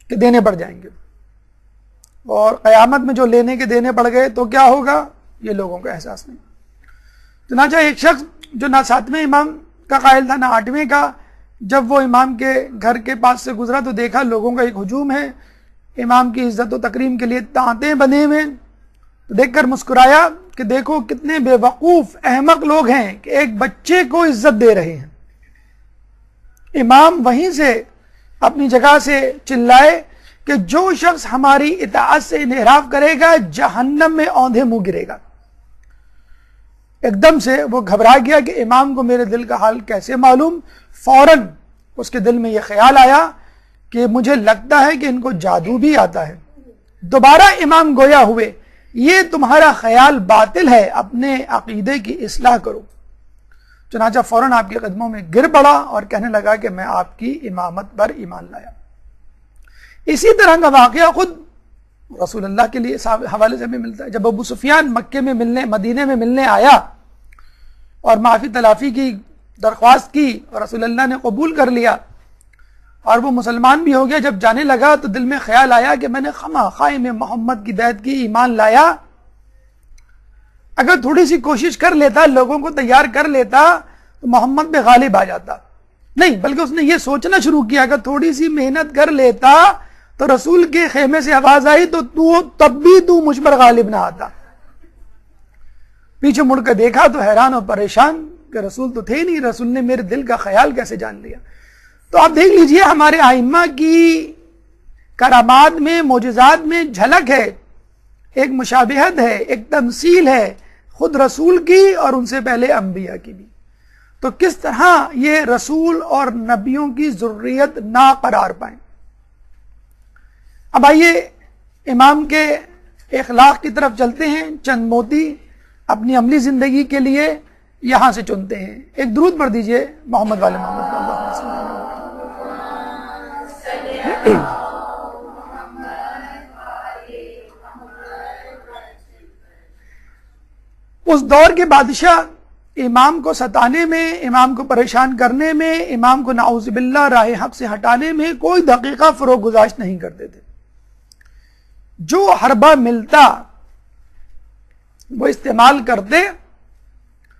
کہ دینے پڑ جائیں گے، اور قیامت میں جو لینے کے دینے پڑ گئے تو کیا ہوگا یہ لوگوں کا احساس نہیں۔ چنانچہ ایک شخص جو نہ 7ویں امام کا قائل تھا نہ 8ویں کا. جب وہ امام کے گھر کے پاس سے گزرا تو دیکھا لوگوں کا ایک ہجوم ہے, امام کی عزت و تکریم کے لیے تانتے بنے ہوئے, تو دیکھ کر مسکرایا کہ دیکھو کتنے بے وقوف احمق لوگ ہیں کہ ایک بچے کو عزت دے رہے ہیں. امام وہیں سے اپنی جگہ سے چلائے کہ جو شخص ہماری اطاعت سے انحراف کرے گا جہنم میں اوندھے منہ گرے گا. ایک دم سے وہ گھبرا گیا کہ امام کو میرے دل کا حال کیسے معلوم. فوراً اس کے دل میں یہ خیال آیا کہ مجھے لگتا ہے کہ ان کو جادو بھی آتا ہے. دوبارہ امام گویا ہوئے, یہ تمہارا خیال باطل ہے, اپنے عقیدے کی اصلاح کرو. چنانچہ فوراً آپ کے قدموں میں گر پڑا اور کہنے لگا کہ میں آپ کی امامت پر ایمان لایا. اسی طرح کا واقعہ خود رسول اللہ کے لیے حوالے سے بھی ملتا ہے. جب ابو سفیان مکے میں مدینے میں ملنے آیا اور معافی تلافی کی درخواست کی اور رسول اللہ نے قبول کر لیا اور وہ مسلمان بھی ہو گیا, جب جانے لگا تو دل میں خیال آیا کہ میں نے خواہ میں محمد کی بیعت کی, ایمان لایا, اگر تھوڑی سی کوشش کر لیتا, لوگوں کو تیار کر لیتا تو محمد پہ غالب آ جاتا. نہیں, بلکہ اس نے یہ سوچنا شروع کیا کہ تھوڑی سی محنت کر لیتا تو رسول کے خیمے سے آواز آئی تو تب بھی تو مجھ پر غالب نہ آتا. پیچھے مڑ کر دیکھا تو حیران اور پریشان کہ رسول تو تھے نہیں, رسول نے میرے دل کا خیال کیسے جان لیا. تو آپ دیکھ لیجئے ہمارے ائمہ کی کرامات میں, معجزات میں جھلک ہے, ایک مشابہت ہے, ایک تمثیل ہے خود رسول کی اور ان سے پہلے انبیاء کی بھی. تو کس طرح یہ رسول اور نبیوں کی ضروریت نہ قرار پائیں. اب آئیے امام کے اخلاق کی طرف چلتے ہیں. چند موتی اپنی عملی زندگی کے لیے یہاں سے چنتے ہیں. ایک درود پڑھ دیجئے محمد والے محمد. اس دور کے بادشاہ امام کو ستانے میں, امام کو پریشان کرنے میں, امام کو نعوذ باللہ راہ حق سے ہٹانے میں کوئی دقیقہ فروغ گزاشت نہیں کرتے تھے. جو حربہ ملتا وہ استعمال کرتے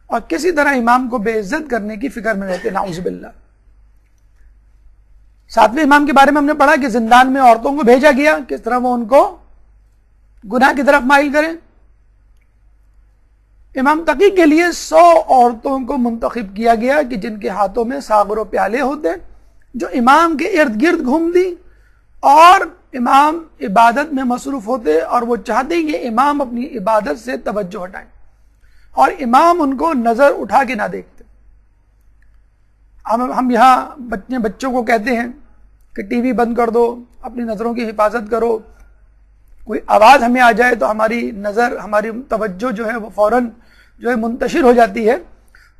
اور کسی طرح امام کو بے عزت کرنے کی فکر میں رہتے, نعوذ باللہ. 7ویں امام کے بارے میں ہم نے پڑھا کہ زندان میں عورتوں کو بھیجا گیا, کس طرح وہ ان کو گناہ کی طرف مائل کریں. امام تقی کے لیے 100 عورتوں کو منتخب کیا گیا کہ جن کے ہاتھوں میں ساغر و پیالے ہوتے, جو امام کے ارد گرد گھومتی اور امام عبادت میں مصروف ہوتے اور وہ چاہتے کہ امام اپنی عبادت سے توجہ ہٹائیں اور امام ان کو نظر اٹھا کے نہ دیکھتے. ہم یہاں بچوں کو کہتے ہیں کہ ٹی وی بند کر دو, اپنی نظروں کی حفاظت کرو, کوئی آواز ہمیں آ جائے تو ہماری نظر, ہماری توجہ جو ہے وہ فوراً جو ہے منتشر ہو جاتی ہے.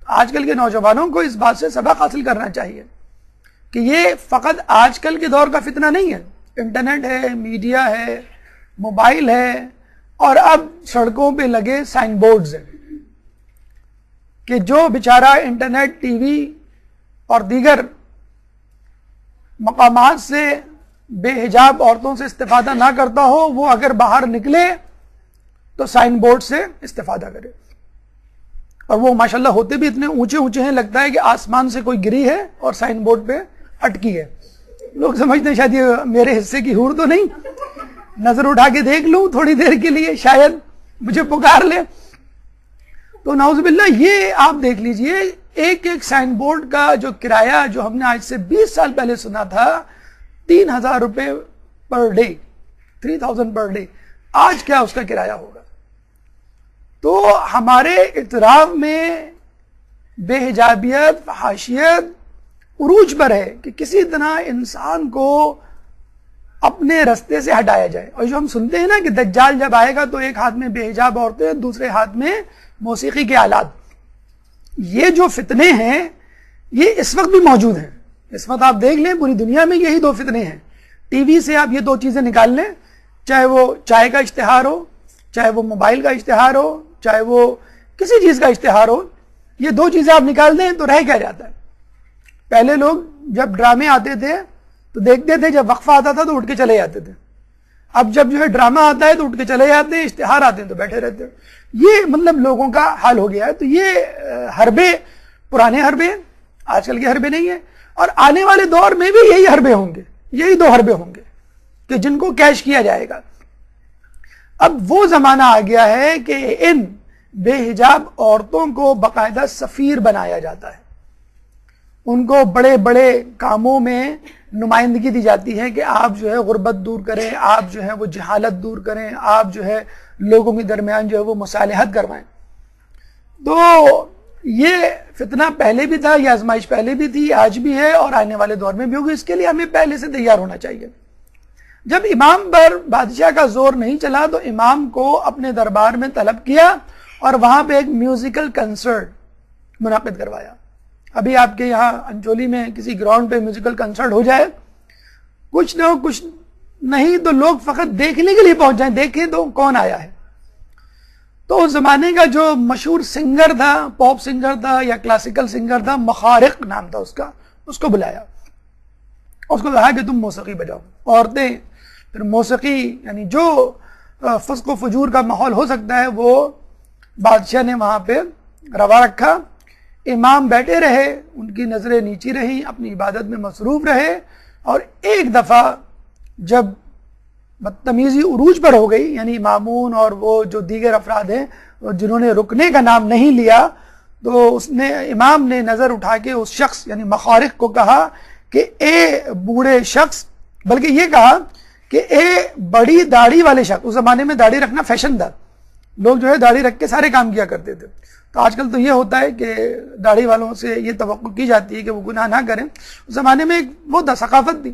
آج کل کے نوجوانوں کو اس بات سے سبق حاصل کرنا چاہیے کہ یہ فقط آج کل کے دور کا فتنہ نہیں ہے. انٹرنیٹ ہے, میڈیا ہے, موبائل ہے, اور اب سڑکوں پہ لگے سائن بورڈز ہیں کہ جو بیچارہ انٹرنیٹ, ٹی وی اور دیگر مقامات سے بے حجاب عورتوں سے استفادہ نہ کرتا ہو, وہ اگر باہر نکلے تو سائن بورڈ سے استفادہ کرے. اور وہ ماشاءاللہ ہوتے بھی اتنے اونچے اونچے ہیں, لگتا ہے کہ آسمان سے کوئی گری ہے اور سائن بورڈ پہ اٹکی ہے. لوگ سمجھتے ہیں شاید یہ میرے حصے کی حور تو نہیں, نظر اٹھا کے دیکھ لوں تھوڑی دیر کے لیے, شاید مجھے پکار لے. تو نعوذ باللہ یہ آپ دیکھ لیجئے ایک ایک سائن بورڈ کا جو کرایہ جو ہم نے آج سے 20 سال پہلے سنا تھا 3,000 روپے پر ڈے, 3,000 پر ڈے, آج کیا اس کا کرایہ ہوگا. تو ہمارے اعتراف میں بے حجابیت, فحاشیت عروج پر ہے کہ کسی طرح انسان کو اپنے رستے سے ہٹایا جائے. اور جو ہم سنتے ہیں نا کہ دجال جب آئے گا تو ایک ہاتھ میں بے حجاب عورتیں, دوسرے ہاتھ میں موسیقی کے آلات, یہ جو فتنے ہیں یہ اس وقت بھی موجود ہیں. اس وقت آپ دیکھ لیں پوری دنیا میں یہی 2 فتنے ہیں. ٹی وی سے آپ یہ 2 چیزیں نکال لیں, چاہے وہ چائے کا اشتہار ہو, چاہے وہ موبائل کا اشتہار ہو, چاہے وہ کسی چیز کا اشتہار ہو, یہ 2 چیزیں آپ نکال دیں تو رہ کیا جاتا ہے. پہلے لوگ جب ڈرامے آتے تھے تو دیکھتے تھے, جب وقفہ آتا تھا تو اٹھ کے چلے جاتے تھے. اب جب جو ہے ڈرامہ آتا ہے تو اٹھ کے چلے جاتے ہیں, اشتہار آتے ہیں تو بیٹھے رہتے ہیں. یہ مطلب لوگوں کا حال ہو گیا ہے. تو یہ حربے, پرانے حربے, آج کل کے حربے نہیں ہیں، اور آنے والے دور میں بھی یہی حربے ہوں گے، یہی 2 حربے ہوں گے کہ جن کو کیش کیا جائے گا۔ اب وہ زمانہ آ گیا ہے کہ ان بے حجاب عورتوں کو باقاعدہ سفیر بنایا جاتا ہے، ان کو بڑے بڑے کاموں میں نمائندگی دی جاتی ہے کہ آپ جو ہے غربت دور کریں، آپ جو ہے وہ جہالت دور کریں، آپ جو ہے لوگوں کے درمیان جو ہے وہ مصالحت کروائیں۔ تو یہ فتنہ پہلے بھی تھا، یہ آزمائش پہلے بھی تھی، آج بھی ہے اور آنے والے دور میں بھی ہوگی۔ اس کے لیے ہمیں پہلے سے تیار ہونا چاہیے۔ جب امام پر بادشاہ کا زور نہیں چلا تو امام کو اپنے دربار میں طلب کیا اور وہاں پہ ایک میوزیکل کنسرٹ منعقد کروایا۔ ابھی آپ کے یہاں انچولی میں کسی گراؤنڈ پہ میوزیکل کنسرٹ ہو جائے، کچھ نہ کچھ نہیں تو لوگ فقط دیکھنے کے لیے پہنچ جائیں، دیکھیں تو کون آیا ہے۔ تو اس زمانے کا جو مشہور سنگر تھا، پاپ سنگر تھا یا کلاسیکل سنگر تھا، مخارق نام تھا اس کا، اس کو بلایا، اس کو کہا کہ تم موسیقی بجاؤ۔ عورتیں پھر موسیقی، یعنی جو فسق و فجور کا ماحول ہو سکتا ہے وہ بادشاہ نے وہاں پہ روا رکھا۔ امام بیٹھے رہے، ان کی نظریں نیچی رہیں، اپنی عبادت میں مصروف رہے، اور ایک دفعہ جب بدتمیزی عروج پر ہو گئی، یعنی مامون اور وہ جو دیگر افراد ہیں جنہوں نے رکنے کا نام نہیں لیا، تو امام نے نظر اٹھا کے اس شخص یعنی مخارق کو کہا کہ اے بوڑھے شخص، بلکہ یہ کہا کہ اے بڑی داڑھی والے شخص۔ اس زمانے میں داڑھی رکھنا فیشن تھا، لوگ جو ہے داڑھی رکھ کے سارے کام کیا کرتے تھے۔ تو آج کل تو یہ ہوتا ہے کہ داڑھی والوں سے یہ توقع کی جاتی ہے کہ وہ گناہ نہ کریں، اس زمانے میں وہ ثقافت تھی۔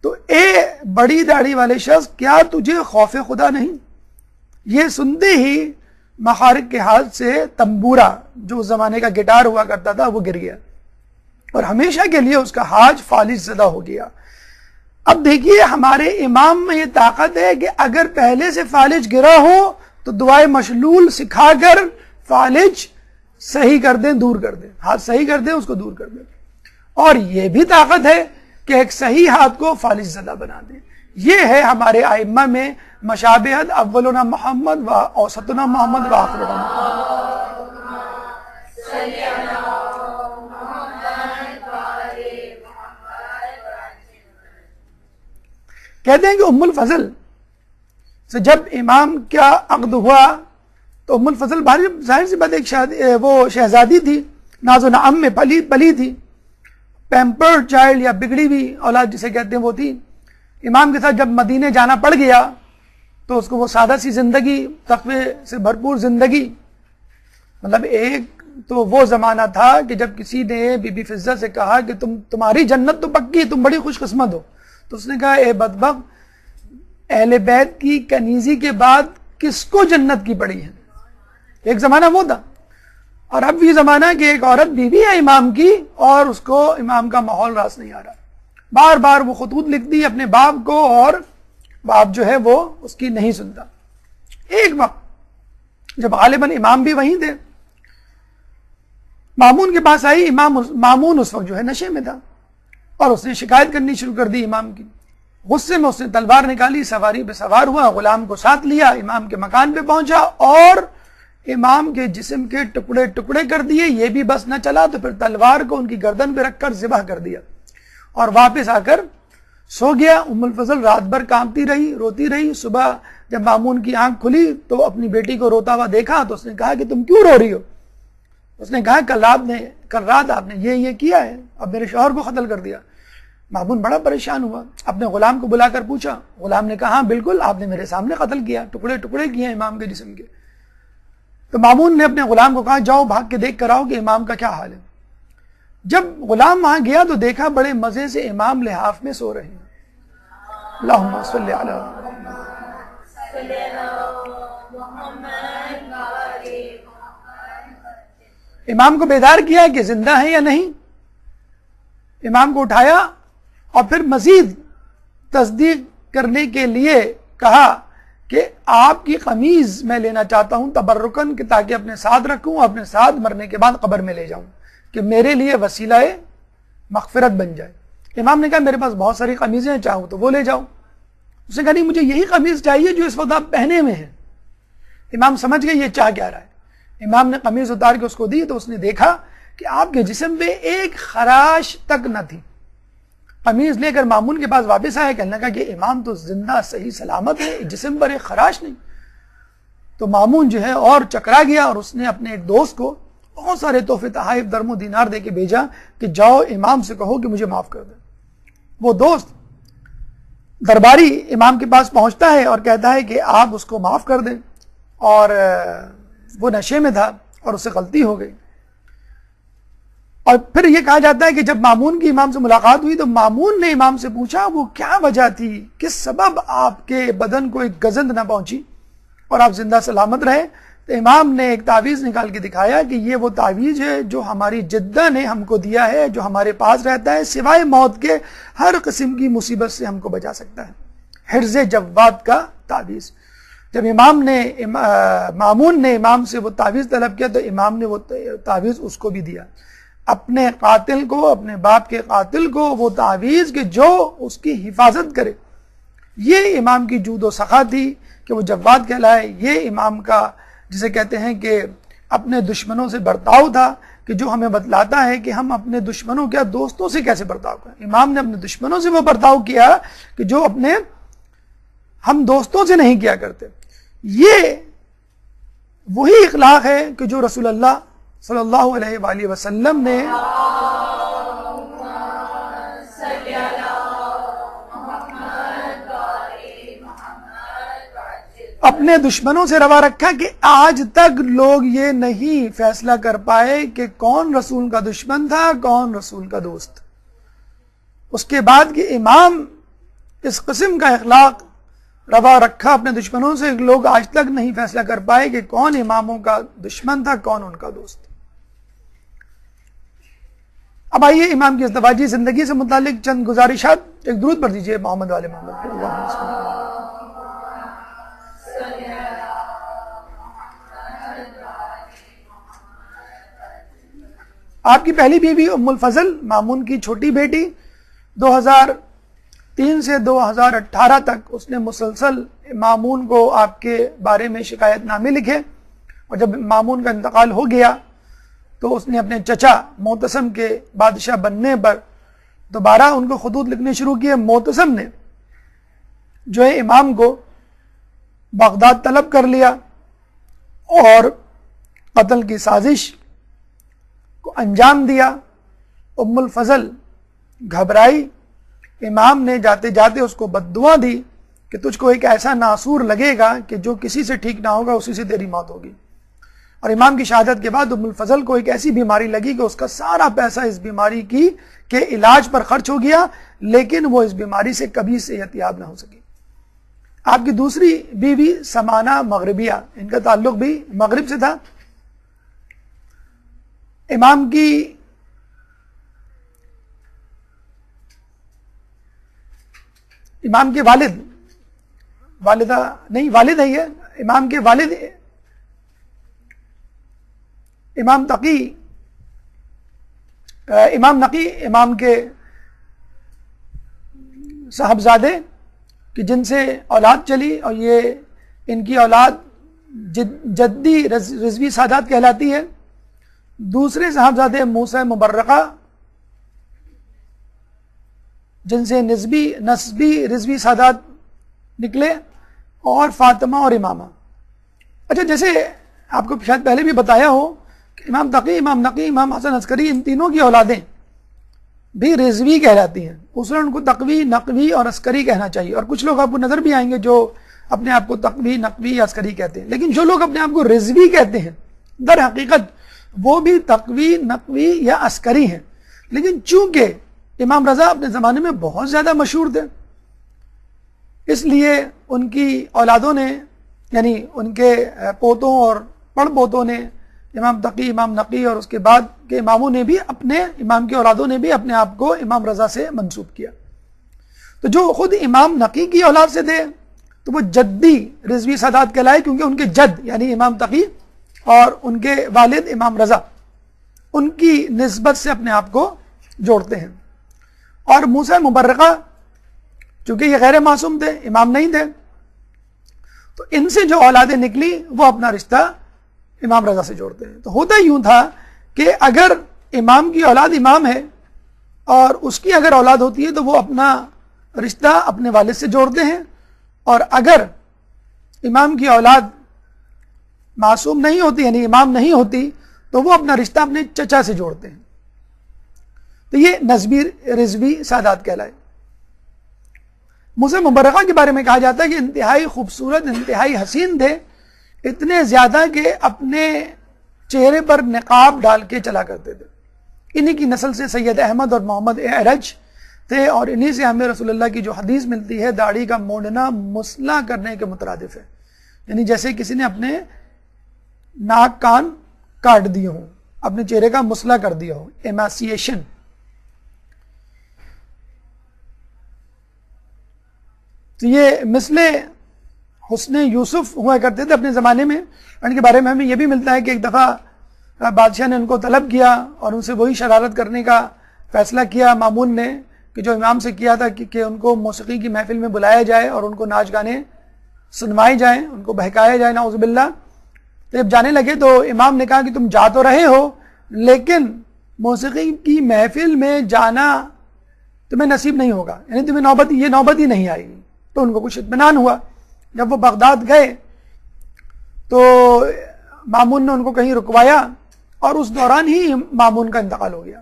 تو اے بڑی داڑھی والے شخص، کیا تجھے خوف خدا نہیں؟ یہ سنتے ہی مخارق کے ہاتھ سے تنبورا، جو اس زمانے کا گٹار ہوا کرتا تھا، وہ گر گیا اور ہمیشہ کے لیے اس کا حاج فالج زدہ ہو گیا۔ اب دیکھیے ہمارے امام میں یہ طاقت ہے کہ اگر پہلے سے فالج گرا ہو تو دعائے مشلول سکھا کر فالج صحیح کر دیں، دور کر دیں، ہاتھ صحیح کر دیں، اس کو دور کر دیں۔ اور یہ بھی طاقت ہے کہ ایک صحیح ہاتھ کو فالج زدہ بنا دیں۔ یہ ہے ہمارے ائمہ میں مشابہت، اولنا محمد و اوسطنا محمد و آخرنا محمد۔ کہتے ہیں کہ ام الفضل سے جب امام کا عقد ہوا تو ام الفضل ظاہر سی بات ایک وہ شہزادی تھی، ناز و نعم میں پلی تھی، پیمپرڈ چائلڈ یا بگڑی ہوئی اولاد جسے کہتے ہیں وہ تھی۔ امام کے ساتھ جب مدینے جانا پڑ گیا تو اس کو وہ سادہ سی زندگی، تقوی سے بھرپور زندگی، مطلب ایک تو وہ زمانہ تھا کہ جب کسی نے بی بی فضہ سے کہا کہ تمہاری جنت تو پکی، تم بڑی خوش قسمت ہو، تو اس نے کہا اے بدبخت، اہل بیت کی کنیزی کے بعد کس کو جنت کی پڑی ہے؟ ایک زمانہ وہ تھا، اور اب یہ زمانہ کہ ایک عورت بیوی ہے امام کی اور اس کو امام کا ماحول راس نہیں آ رہا، بار بار وہ خطوط لکھتی اپنے باپ کو اور باپ جو ہے وہ اس کی نہیں سنتا۔ ایک وقت جب غالباً امام بھی وہیں تھے، مامون کے پاس آئی، مامون اس وقت جو ہے نشے میں تھا اور اس نے شکایت کرنی شروع کر دی امام کی۔ غصے میں اس نے تلوار نکالی، سواری پہ سوار ہوا، غلام کو ساتھ لیا، امام کے مکان پہ پہنچا اور امام کے جسم کے ٹکڑے ٹکڑے کر دیے۔ یہ بھی بس نہ چلا تو پھر تلوار کو ان کی گردن پہ رکھ کر ذبح کر دیا اور واپس آ کر سو گیا۔ ام الفضل رات بھر کانپتی رہی، روتی رہی۔ صبح جب مامون کی آنکھ کھلی تو اپنی بیٹی کو روتا ہوا دیکھا تو اس نے کہا کہ تم کیوں رو رہی ہو؟ اس نے کہا کل رات آپ نے یہ کیا ہے، اب میرے شوہر کو قتل کر دیا۔ مامون بڑا پریشان ہوا، اپنے غلام کو بلا کر پوچھا، غلام نے کہا ہاں بالکل آپ نے میرے سامنے قتل کیا، ٹکڑے ٹکڑے کیے امام کے جسم کے۔ تو مامون نے اپنے غلام کو کہا جاؤ بھاگ کے دیکھ کر آؤ کہ امام کا کیا حال ہے۔ جب غلام وہاں گیا تو دیکھا بڑے مزے سے امام لحاف میں سو رہے ہیں۔ اللہم صلی علی امام کو بیدار کیا کہ زندہ ہے یا نہیں، امام کو اٹھایا اور پھر مزید تصدیق کرنے کے لیے کہا کہ آپ کی قمیض میں لینا چاہتا ہوں تبرکن، کہ تاکہ اپنے ساتھ رکھوں، اپنے ساتھ مرنے کے بعد قبر میں لے جاؤں، کہ میرے لیے وسیلہ مغفرت بن جائے۔ امام نے کہا میرے پاس بہت ساری قمیضیں ہیں، چاہوں تو وہ لے جاؤں۔ اس نے کہا نہیں مجھے یہی قمیض چاہیے جو اس وقت آپ پہنے میں ہیں۔ امام سمجھ گئے یہ چاہ کیا رہا ہے۔ امام نے قمیض اتار کے اس کو دی تو اس نے دیکھا کہ آپ کے جسم پہ ایک خراش تک نہ تھی. قمیض لے کر مامون کے پاس واپس آئے, کہنے لگا کہ امام تو زندہ صحیح سلامت ہے, جسم پر ایک خراش نہیں. تو مامون جو ہے اور چکرا گیا, اور اس نے اپنے ایک دوست کو بہت سارے تحفے تحائف درم و دینار دے کے بھیجا کہ جاؤ امام سے کہو کہ مجھے معاف کر دے. وہ دوست درباری امام کے پاس پہنچتا ہے اور کہتا ہے کہ آپ اس کو معاف کر دیں, اور وہ نشے میں تھا اور اس سے غلطی ہو گئی. اور پھر یہ کہا جاتا ہے کہ جب مامون کی امام سے ملاقات ہوئی تو مامون نے امام سے پوچھا وہ کیا وجہ تھی, کس سبب آپ کے بدن کو ایک گزند نہ پہنچی اور آپ زندہ سلامت رہے. تو امام نے ایک تعویذ نکال کے دکھایا کہ یہ وہ تعویذ ہے جو ہماری جدہ نے ہم کو دیا ہے, جو ہمارے پاس رہتا ہے, سوائے موت کے ہر قسم کی مصیبت سے ہم کو بچا سکتا ہے. حرز جواد کا تعویذ. جب مامون نے امام سے وہ تعویذ طلب کیا تو امام نے وہ تعویذ اس کو بھی دیا, اپنے قاتل کو, اپنے باپ کے قاتل کو وہ تعویذ کہ جو اس کی حفاظت کرے. یہ امام کی جود و سخا تھی کہ وہ جواد کہلائے. یہ امام کا جسے کہتے ہیں کہ اپنے دشمنوں سے برتاؤ تھا کہ جو ہمیں بتلاتا ہے کہ ہم اپنے دشمنوں کیا دوستوں سے کیسے برتاؤ کریں. امام نے اپنے دشمنوں سے وہ برتاؤ کیا کہ جو اپنے ہم دوستوں سے نہیں کیا کرتے. یہ وہی اخلاق ہے کہ جو رسول اللہ صلی اللہ علیہ وآلہ وسلم نے اپنے دشمنوں سے روا رکھا کہ آج تک لوگ یہ نہیں فیصلہ کر پائے کہ کون رسول کا دشمن تھا, کون رسول کا دوست. اس کے بعد کہ امام اس قسم کا اخلاق روا رکھا اپنے دشمنوں سے, لوگ آج تک نہیں فیصلہ کر پائے کہ کون اماموں کا دشمن تھا, کون ان کا دوست. اب آئیے امام کی ازدواجی زندگی سے متعلق چند گزارشات. ایک درود پڑھ دیجئے محمد والے محمد. آپ کی پہلی بیوی ام الفضل, مامون کی چھوٹی بیٹی, 2003 سے 2018 تک اس نے مسلسل مامون کو آپ کے بارے میں شکایت نامے لکھے, اور جب مامون کا انتقال ہو گیا تو اس نے اپنے چچا معتصم کے بادشاہ بننے پر دوبارہ ان کو خطوط لکھنے شروع کیے. معتصم نے جو ہے امام کو بغداد طلب کر لیا اور قتل کی سازش کو انجام دیا. ام الفضل گھبرائی, امام نے جاتے جاتے اس کو بددعا دی کہ تجھ کو ایک ایسا ناسور لگے گا کہ جو کسی سے ٹھیک نہ ہوگا اسی سے تیری موت ہوگی. اور امام کی شہادت کے بعد ام الفضل کو ایک ایسی بیماری لگی کہ اس کا سارا پیسہ اس بیماری کے علاج پر خرچ ہو گیا, لیکن وہ اس بیماری سے کبھی صحت یاب نہ ہو سکی. آپ کی دوسری بیوی سمانہ مغربیہ, ان کا تعلق بھی مغرب سے تھا. امام کی والد ہے یہ, امام کے والد امام نقی امام کے صاحبزادے کہ جن سے اولاد چلی, اور یہ ان کی اولاد جدی رضوی سادات کہلاتی ہے. دوسرے صاحبزادے موسیٰ مبرقہ جن سے نسبی رضوی سادات نکلے, اور فاطمہ اور امامہ. اچھا, جیسے آپ کو شاید پہلے بھی بتایا ہو کہ امام تقی, امام نقی, امام حسن عسکری, ان تینوں کی اولادیں بھی رضوی کہلاتی ہیں. اصول ان کو تقوی, نقوی اور عسکری کہنا چاہیے. اور کچھ لوگ آپ کو نظر بھی آئیں گے جو اپنے آپ کو تقوی, نقوی یا عسکری کہتے ہیں, لیکن جو لوگ اپنے آپ کو رضوی کہتے ہیں در حقیقت وہ بھی تقوی, نقوی یا عسکری ہیں. لیکن چونکہ امام رضا اپنے زمانے میں بہت زیادہ مشہور تھے, اس لیے ان کی اولادوں نے, یعنی ان کے پوتوں اور پڑ پوتوں نے امام تقی, امام نقی اور اس کے بعد کے اماموں نے بھی اپنے امام کے اولادوں نے بھی اپنے آپ کو امام رضا سے منسوب کیا. تو جو خود امام نقی کی اولاد سے تھے تو وہ جدی رضوی سادات کہلائے, کیونکہ ان کے جد یعنی امام تقی اور ان کے والد امام رضا ان کی نسبت سے اپنے آپ کو جوڑتے ہیں. اور موسیٰ مبرقہ چونکہ یہ غیر معصوم تھے, امام نہیں تھے, تو ان سے جو اولادیں نکلی وہ اپنا رشتہ امام رضا سے جوڑتے ہیں. تو ہوتا یوں تھا کہ اگر امام کی اولاد امام ہے اور اس کی اگر اولاد ہوتی ہے تو وہ اپنا رشتہ اپنے والد سے جوڑتے ہیں، اور اگر امام کی اولاد معصوم نہیں ہوتی یعنی امام نہیں ہوتی تو وہ اپنا رشتہ اپنے چچا سے جوڑتے ہیں. تو یہ نسبی رضوی سادات کہلائے. موسیٰ مبرقہ کے بارے میں کہا جاتا ہے کہ انتہائی خوبصورت، انتہائی حسین تھے، اتنے زیادہ کہ اپنے چہرے پر نقاب ڈال کے چلا کرتے تھے. انہی کی نسل سے سید احمد اور محمد اعرج تھے، اور انہی سے ہمیں رسول اللہ کی جو حدیث ملتی ہے داڑھی کا مونڈنا مسلح کرنے کے مترادف ہے، یعنی جیسے کسی نے اپنے ناک کان کاٹ دیے ہوں، اپنے چہرے کا مسلح کر دیا ہو، ایماسیشن. تو یہ مثل حسن یوسف ہوا کرتے تھے اپنے زمانے میں. ان کے بارے میں ہمیں یہ بھی ملتا ہے کہ ایک دفعہ بادشاہ نے ان کو طلب کیا اور ان سے وہی شرارت کرنے کا فیصلہ کیا مامون نے کہ جو امام سے کیا تھا کہ ان کو موسیقی کی محفل میں بلایا جائے اور ان کو ناچ گانے سنوائے جائیں، ان کو بہکایا جائے، نعوذ باللہ. تو جب جانے لگے تو امام نے کہا کہ تم جا تو رہے ہو لیکن موسیقی کی محفل میں جانا تمہیں نصیب نہیں ہوگا، یعنی تمہیں یہ نوبت ہی نہیں آئے گی. تو ان کو کچھ اطمینان ہوا. جب وہ بغداد گئے تو مامون نے ان کو کہیں رکوایا اور اس دوران ہی مامون کا انتقال ہو گیا.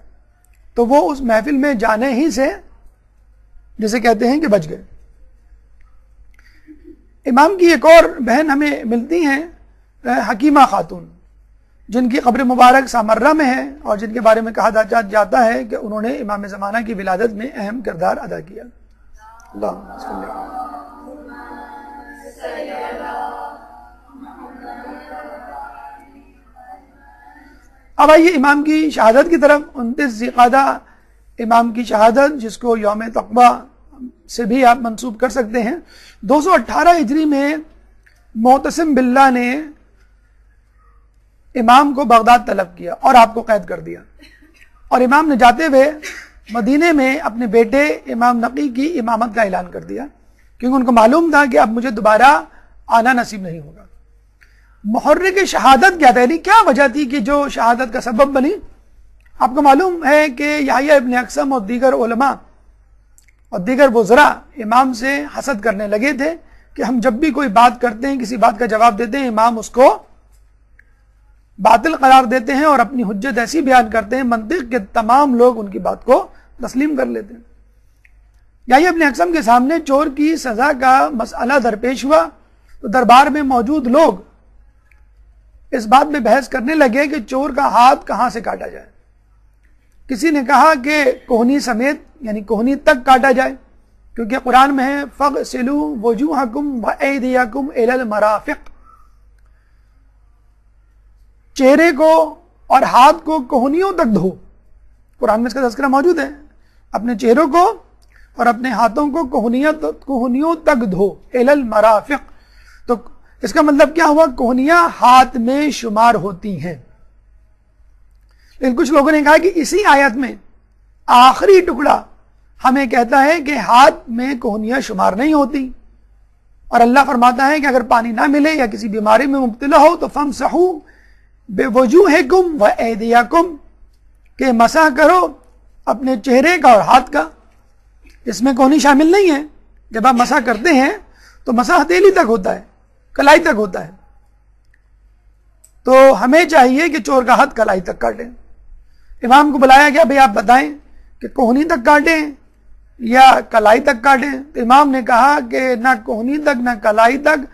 تو وہ اس محفل میں جانے ہی سے جسے کہتے ہیں کہ بچ گئے. امام کی ایک اور بہن ہمیں ملتی ہیں حکیمہ خاتون، جن کی قبر مبارک سامرہ میں ہے اور جن کے بارے میں کہا جاتا ہے کہ انہوں نے امام زمانہ کی ولادت میں اہم کردار ادا کیا. اللہم صلی اللہ. اب آئیے امام کی شہادت کی طرف. 29 ذی-القعدہ امام کی شہادت، جس کو یوم تقویٰ سے بھی آپ منسوب کر سکتے ہیں. 218 ہجری میں معتصم باللہ نے امام کو بغداد طلب کیا اور آپ کو قید کر دیا، اور امام نے جاتے ہوئے مدینے میں اپنے بیٹے امام نقی کی امامت کا اعلان کر دیا، کیونکہ ان کو معلوم تھا کہ اب مجھے دوبارہ آنا نصیب نہیں ہوگا. محرک شہادت کیا تھا، یعنی کیا وجہ تھی کہ جو شہادت کا سبب بنی؟ آپ کو معلوم ہے کہ یحییٰ ابن اقسم اور دیگر علماء اور دیگر وزراء امام سے حسد کرنے لگے تھے کہ ہم جب بھی کوئی بات کرتے ہیں، کسی بات کا جواب دیتے ہیں، امام اس کو باطل قرار دیتے ہیں اور اپنی حجت ایسی بیان کرتے ہیں منطق کے تمام لوگ ان کی بات کو تسلیم کر لیتے ہیں. یحییٰ ابن اقسم کے سامنے چور کی سزا کا مسئلہ درپیش ہوا تو دربار میں موجود لوگ اس بات میں بحث کرنے لگے کہ چور کا ہاتھ کہاں سے کاٹا جائے. کسی نے کہا کہ کوہنی سمیت یعنی کوہنی تک کاٹا جائے، کیونکہ قرآن میں ہے فَغْسِلُوا وُجُوهَكُمْ وَأَيْدِيَكُمْ إِلَى الْمَرَافِقِ، چہرے کو اور ہاتھ کو کوہنیوں تک دھو. قرآن میں اس کا تذکرہ موجود ہے. اپنے چہروں کو اور اپنے ہاتھوں کو کوہنیوں تک دھو، إِلَى الْمَرَافِقِ. تو اس کا مطلب کیا ہوا؟ کوہنیاں ہاتھ میں شمار ہوتی ہیں. لیکن کچھ لوگوں نے کہا کہ اسی آیت میں آخری ٹکڑا ہمیں کہتا ہے کہ ہاتھ میں کوہنیاں شمار نہیں ہوتی، اور اللہ فرماتا ہے کہ اگر پانی نہ ملے یا کسی بیماری میں مبتلا ہو تو فَامْسَحُوا بِوُجُوهِكُمْ وَأَيْدِيَكُمْ، کہ مسح کرو اپنے چہرے کا اور ہاتھ کا. اس میں کوہنی شامل نہیں ہے. جب آپ مسح کرتے ہیں تو مسح ہتھیلی تک ہوتا ہے، کلائی تک ہوتا ہے. تو ہمیں چاہیے کہ چور کا ہاتھ کلائی تک کاٹیں. امام کو بلایا گیا، بھئی آپ بتائیں کہ کوہنی تک کاٹیں یا کلائی تک کاٹیں. تو امام نے کہا کہ نہ کوہنی تک نہ کلائی تک،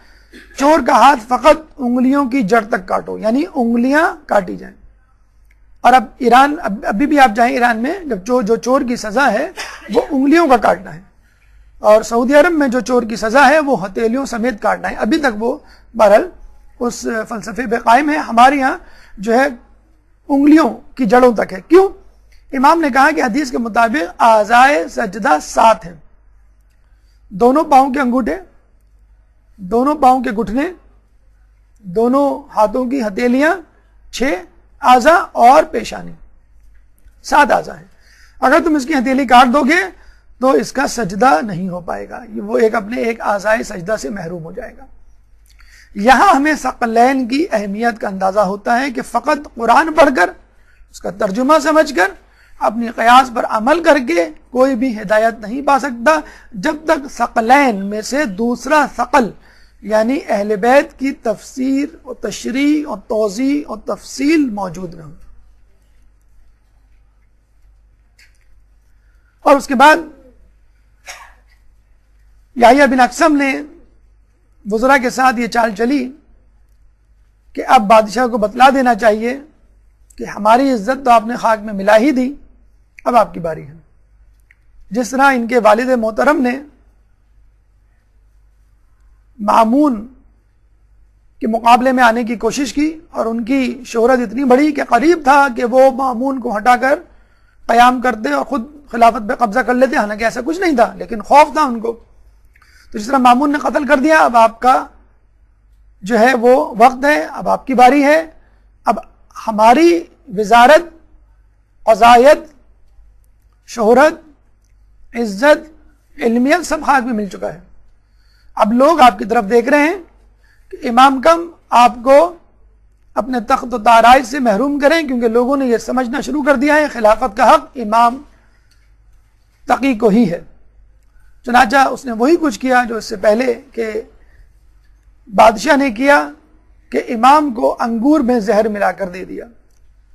چور کا ہاتھ فقط انگلیوں کی جڑ تک کاٹو، یعنی انگلیاں کاٹی جائیں. اور اب ایران، ابھی بھی آپ جائیں ایران میں، جب جو چور کی سزا ہے وہ انگلیوں کا کاٹنا ہے، اور سعودی عرب میں جو چور کی سزا ہے وہ ہتھیلیوں سمیت کاٹنا ہے. ابھی تک وہ بہرحال اس فلسفے پہ قائم ہے. ہمارے یہاں جو ہے انگلیوں کی جڑوں تک ہے. کیوں؟ امام نے کہا کہ حدیث کے مطابق اعضائے سجدہ 7 ہیں: دونوں پاؤں کے انگوٹھے، دونوں پاؤں کے گھٹنے، دونوں ہاتھوں کی ہتھیلیاں 6 اعضاء اور پیشانی 7 اعضاء ہیں. اگر تم اس کی ہتھیلی کاٹ دو گے تو اس کا سجدہ نہیں ہو پائے گا، وہ اپنے ایک اعضائے سجدہ سے محروم ہو جائے گا. یہاں ہمیں ثقلین کی اہمیت کا اندازہ ہوتا ہے کہ فقط قرآن پڑھ کر اس کا ترجمہ سمجھ کر اپنی قیاس پر عمل کر کے کوئی بھی ہدایت نہیں پا سکتا جب تک ثقلین میں سے دوسرا ثقل یعنی اہل بیت کی تفسیر اور تشریح اور توضیح اور تفصیل موجود نہ ہو. اور اس کے بعد یحییٰ بن اقسم نے وزراء کے ساتھ یہ چال چلی کہ اب بادشاہ کو بتلا دینا چاہیے کہ ہماری عزت تو آپ نے خاک میں ملا ہی دی، اب آپ کی باری ہے. جس طرح ان کے والد محترم نے مامون کے مقابلے میں آنے کی کوشش کی اور ان کی شہرت اتنی بڑی کہ قریب تھا کہ وہ مامون کو ہٹا کر قیام کرتے اور خود خلافت پہ قبضہ کر لیتے، حالانکہ ایسا کچھ نہیں تھا لیکن خوف تھا ان کو. تو جس طرح مامون نے قتل کر دیا، اب آپ کا جو ہے وہ وقت ہے، اب آپ کی باری ہے. اب ہماری وزارت، قضایت، شہرت، عزت، علمیت سب خاک میں مل چکا ہے. اب لوگ آپ کی طرف دیکھ رہے ہیں کہ امام کم آپ کو اپنے تخت و تاراج سے محروم کریں، کیونکہ لوگوں نے یہ سمجھنا شروع کر دیا ہے خلافت کا حق امام تقی کو ہی ہے. چنانچہ اس نے وہی کچھ کیا جو اس سے پہلے کہ بادشاہ نے کیا کہ امام کو انگور میں زہر ملا کر دے دیا.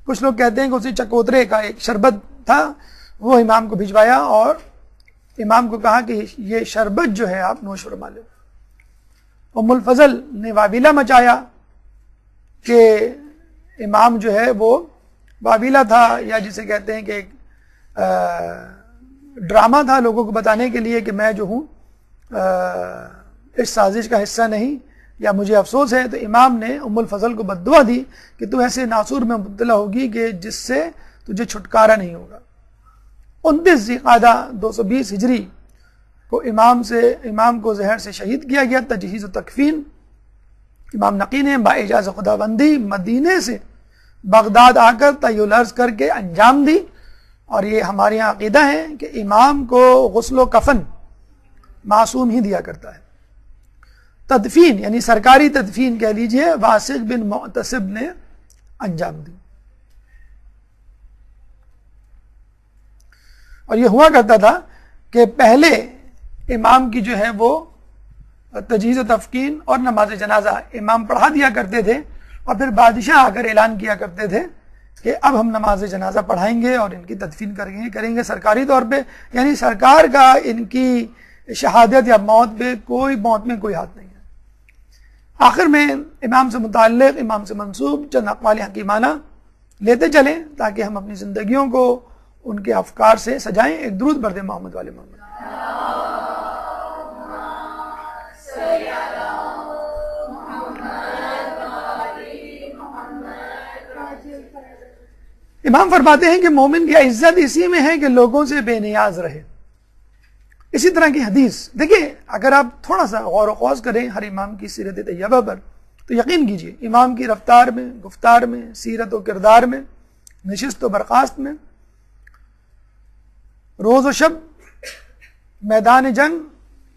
کچھ لوگ کہتے ہیں کہ اسی چکوترے کا ایک شربت تھا، وہ امام کو بھجوایا اور امام کو کہا کہ یہ شربت جو ہے آپ نوش فرما لیں. ام الفضل نے واویلا مچایا کہ امام جو ہے وہ واویلا تھا، یا جسے کہتے ہیں کہ ایک ڈرامہ تھا لوگوں کو بتانے کے لیے کہ میں جو ہوں اس سازش کا حصہ نہیں یا مجھے افسوس ہے. تو امام نے ام الفضل کو بددعا دی کہ تو ایسے ناسور میں مبتلا ہوگی کہ جس سے تجھے چھٹکارا نہیں ہوگا. 29 ذی-القعدہ 220 ہجری کو امام کو زہر سے شہید کیا گیا. تجہیز و تکفین امام نقی نے باعجاز خداوندی مدینے سے بغداد آ کر طی الارض کر کے انجام دی. اور یہ ہمارے یہاں عقیدہ ہے کہ امام کو غسل و کفن معصوم ہی دیا کرتا ہے. تدفین یعنی سرکاری تدفین کہہ لیجئے واسق بن معتصب نے انجام دی. اور یہ ہوا کرتا تھا کہ پہلے امام کی جو ہے وہ تجہیز و تفکین اور نماز جنازہ امام پڑھا دیا کرتے تھے، اور پھر بادشاہ آ کر اعلان کیا کرتے تھے کہ اب ہم نماز جنازہ پڑھائیں گے اور ان کی تدفین کریں گے سرکاری طور پہ. یعنی سرکار کا ان کی شہادت یا موت پہ موت میں کوئی ہاتھ نہیں ہے. آخر میں امام سے متعلق، امام سے منسوب چند اقوال حکیمانہ لیتے چلیں تاکہ ہم اپنی زندگیوں کو ان کے افکار سے سجائیں. ایک درود پڑھتے محمد والے محمد. امام فرماتے ہیں کہ مومن کی عزت اسی میں ہے کہ لوگوں سے بے نیاز رہے. اسی طرح کی حدیث دیکھیے، اگر آپ تھوڑا سا غور و خوض کریں ہر امام کی سیرت طیبہ پر تو یقین کیجئے امام کی رفتار میں، گفتار میں، سیرت و کردار میں، نشست و برخاست میں، روز و شب، میدان جنگ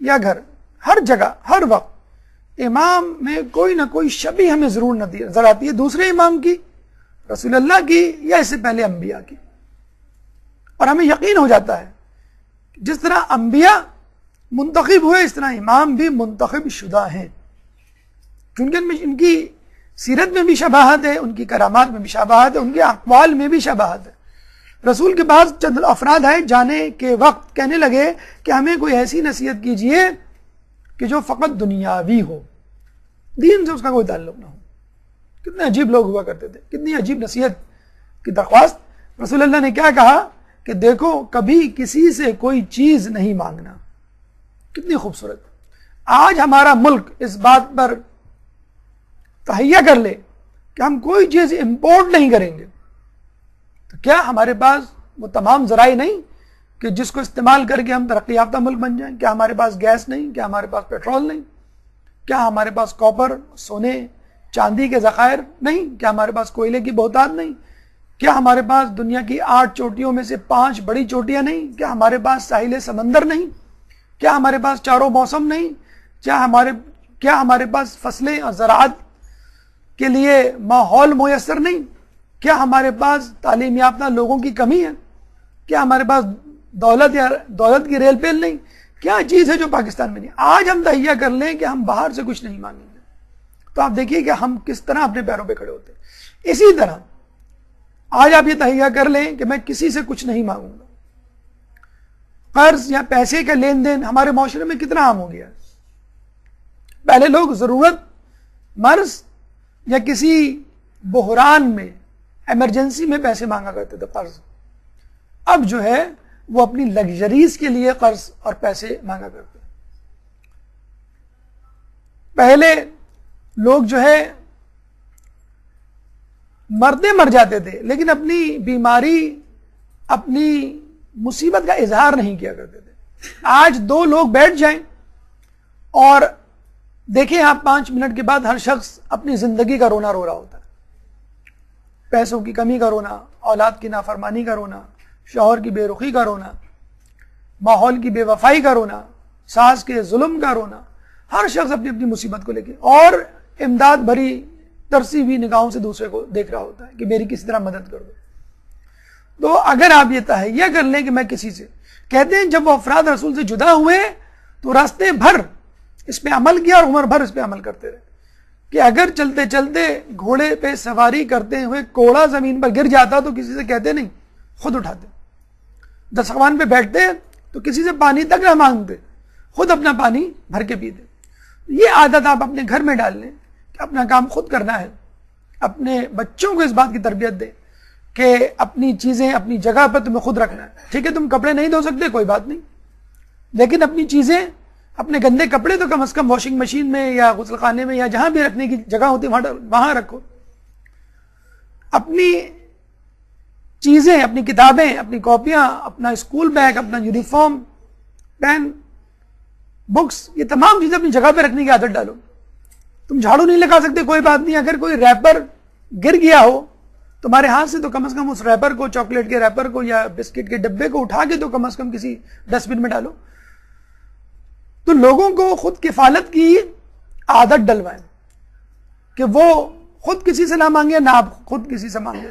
یا گھر، ہر جگہ ہر وقت امام میں کوئی نہ کوئی شبیہ ہمیں ضرور نظر آتی ہے دوسرے امام کی، رسول اللہ کی یا اس سے پہلے انبیاء کی. اور ہمیں یقین ہو جاتا ہے جس طرح انبیاء منتخب ہوئے اس طرح امام بھی منتخب شدہ ہیں، کیونکہ ان کی سیرت میں بھی شباہت ہے، ان کی کرامات میں بھی شباہت ہے، ان کے اقوال میں بھی شباہت ہے. رسول کے پاس چند افراد آئے جانے کے وقت، کہنے لگے کہ ہمیں کوئی ایسی نصیحت کیجئے کہ جو فقط دنیاوی ہو، دین سے اس کا کوئی تعلق نہ ہو. کتنے عجیب لوگ ہوا کرتے تھے، کتنی عجیب نصیحت کی درخواست. رسول اللہ نے کیا کہا کہ دیکھو کبھی کسی سے کوئی چیز نہیں مانگنا. کتنی خوبصورت. آج ہمارا ملک اس بات پر تہیہ کر لے کہ ہم کوئی چیز امپورٹ نہیں کریں گے، تو کیا ہمارے پاس وہ تمام ذرائع نہیں کہ جس کو استعمال کر کے ہم ترقی یافتہ ملک بن جائیں؟ کیا ہمارے پاس گیس نہیں؟ کیا ہمارے پاس پیٹرول نہیں؟ کیا ہمارے پاس کاپر، سونے، چاندی کے ذخائر نہیں؟ کیا ہمارے پاس کوئلے کی بہتات نہیں؟ کیا ہمارے پاس دنیا کی 8 چوٹیوں میں سے 5 بڑی چوٹیاں نہیں؟ کیا ہمارے پاس ساحل سمندر نہیں؟ کیا ہمارے پاس چاروں موسم نہیں؟ کیا ہمارے پاس فصلیں اور زراعت کے لیے ماحول میسر نہیں؟ کیا ہمارے پاس تعلیم یافتہ لوگوں کی کمی ہے؟ کیا ہمارے پاس دولت یا دولت کی ریل پیل نہیں؟ کیا چیز ہے جو پاکستان میں نہیں؟ آج ہم تہیہ کر لیں کہ ہم باہر سے کچھ نہیں مانگیں گے، تو آپ دیکھیے کہ ہم کس طرح اپنے پیروں پہ کھڑے ہوتے ہیں۔ اسی طرح آج آپ یہ تہیہ کر لیں کہ میں کسی سے کچھ نہیں مانگوں گا۔ قرض یا پیسے کا لین دین ہمارے معاشرے میں کتنا عام ہو گیا ہے۔ پہلے لوگ ضرورت، مرض یا کسی بحران میں، ایمرجنسی میں پیسے مانگا کرتے تھے، قرض۔ اب جو ہے وہ اپنی لگژریز کے لیے قرض اور پیسے مانگا کرتے ہیں۔ پہلے لوگ جو ہے مرتے مر جاتے تھے لیکن اپنی بیماری، اپنی مصیبت کا اظہار نہیں کیا کرتے تھے۔ آج دو لوگ بیٹھ جائیں اور دیکھیں آپ 5 منٹ کے بعد ہر شخص اپنی زندگی کا رونا رو رہا ہوتا ہے۔ پیسوں کی کمی کا رونا، اولاد کی نافرمانی کا رونا، شوہر کی بے رخی کا رونا، ماحول کی بے وفائی کا رونا، ساس کے ظلم کا رونا، ہر شخص اپنی اپنی مصیبت کو لے کے اور امداد بھری ترسی ہوئی نگاہوں سے دوسرے کو دیکھ رہا ہوتا ہے کہ میری کسی طرح مدد کر دو۔ تو اگر آپ یہ تہیہ کر لیں کہ میں کسی سے، کہتے ہیں جب وہ افراد رسول سے جدا ہوئے تو راستے بھر اس پہ عمل کیا اور عمر بھر اس پہ عمل کرتے رہے کہ اگر چلتے چلتے گھوڑے پہ سواری کرتے ہوئے کوڑا زمین پر گر جاتا تو کسی سے کہتے نہیں، خود اٹھاتے۔ دسترخوان پہ بیٹھتے تو کسی سے پانی تک نہ مانگتے، خود اپنا پانی بھر کے پیتے۔ یہ عادت آپ اپنے گھر میں ڈال لیں کہ اپنا کام خود کرنا ہے۔ اپنے بچوں کو اس بات کی تربیت دیں کہ اپنی چیزیں اپنی جگہ پر تمہیں خود رکھنا ہے۔ ٹھیک ہے تم کپڑے نہیں دھو سکتے، کوئی بات نہیں، لیکن اپنی چیزیں، اپنے گندے کپڑے تو کم از کم واشنگ مشین میں یا غسل خانے میں یا جہاں بھی رکھنے کی جگہ ہوتی ہے وہاں رکھو۔ اپنی چیزیں، اپنی کتابیں، اپنی کاپیاں، اپنا اسکول بیگ، اپنا یونیفارم، پین، بکس، یہ تمام چیزیں اپنی جگہ پہ رکھنے کی عادت ڈالو۔ تم جھاڑو نہیں لگا سکتے، کوئی بات نہیں، اگر کوئی ریپر گر گیا ہو تمہارے ہاتھ سے تو کم از کم اس ریپر کو، چاکلیٹ کے ریپر کو یا بسکٹ کے ڈبے کو اٹھا کے تو کم از کم کسی ڈسٹ بن میں ڈالو۔ تو لوگوں کو خود کفالت کی عادت ڈلوائیں کہ وہ خود کسی سے نہ مانگے، نہ آپ خود کسی سے مانگے،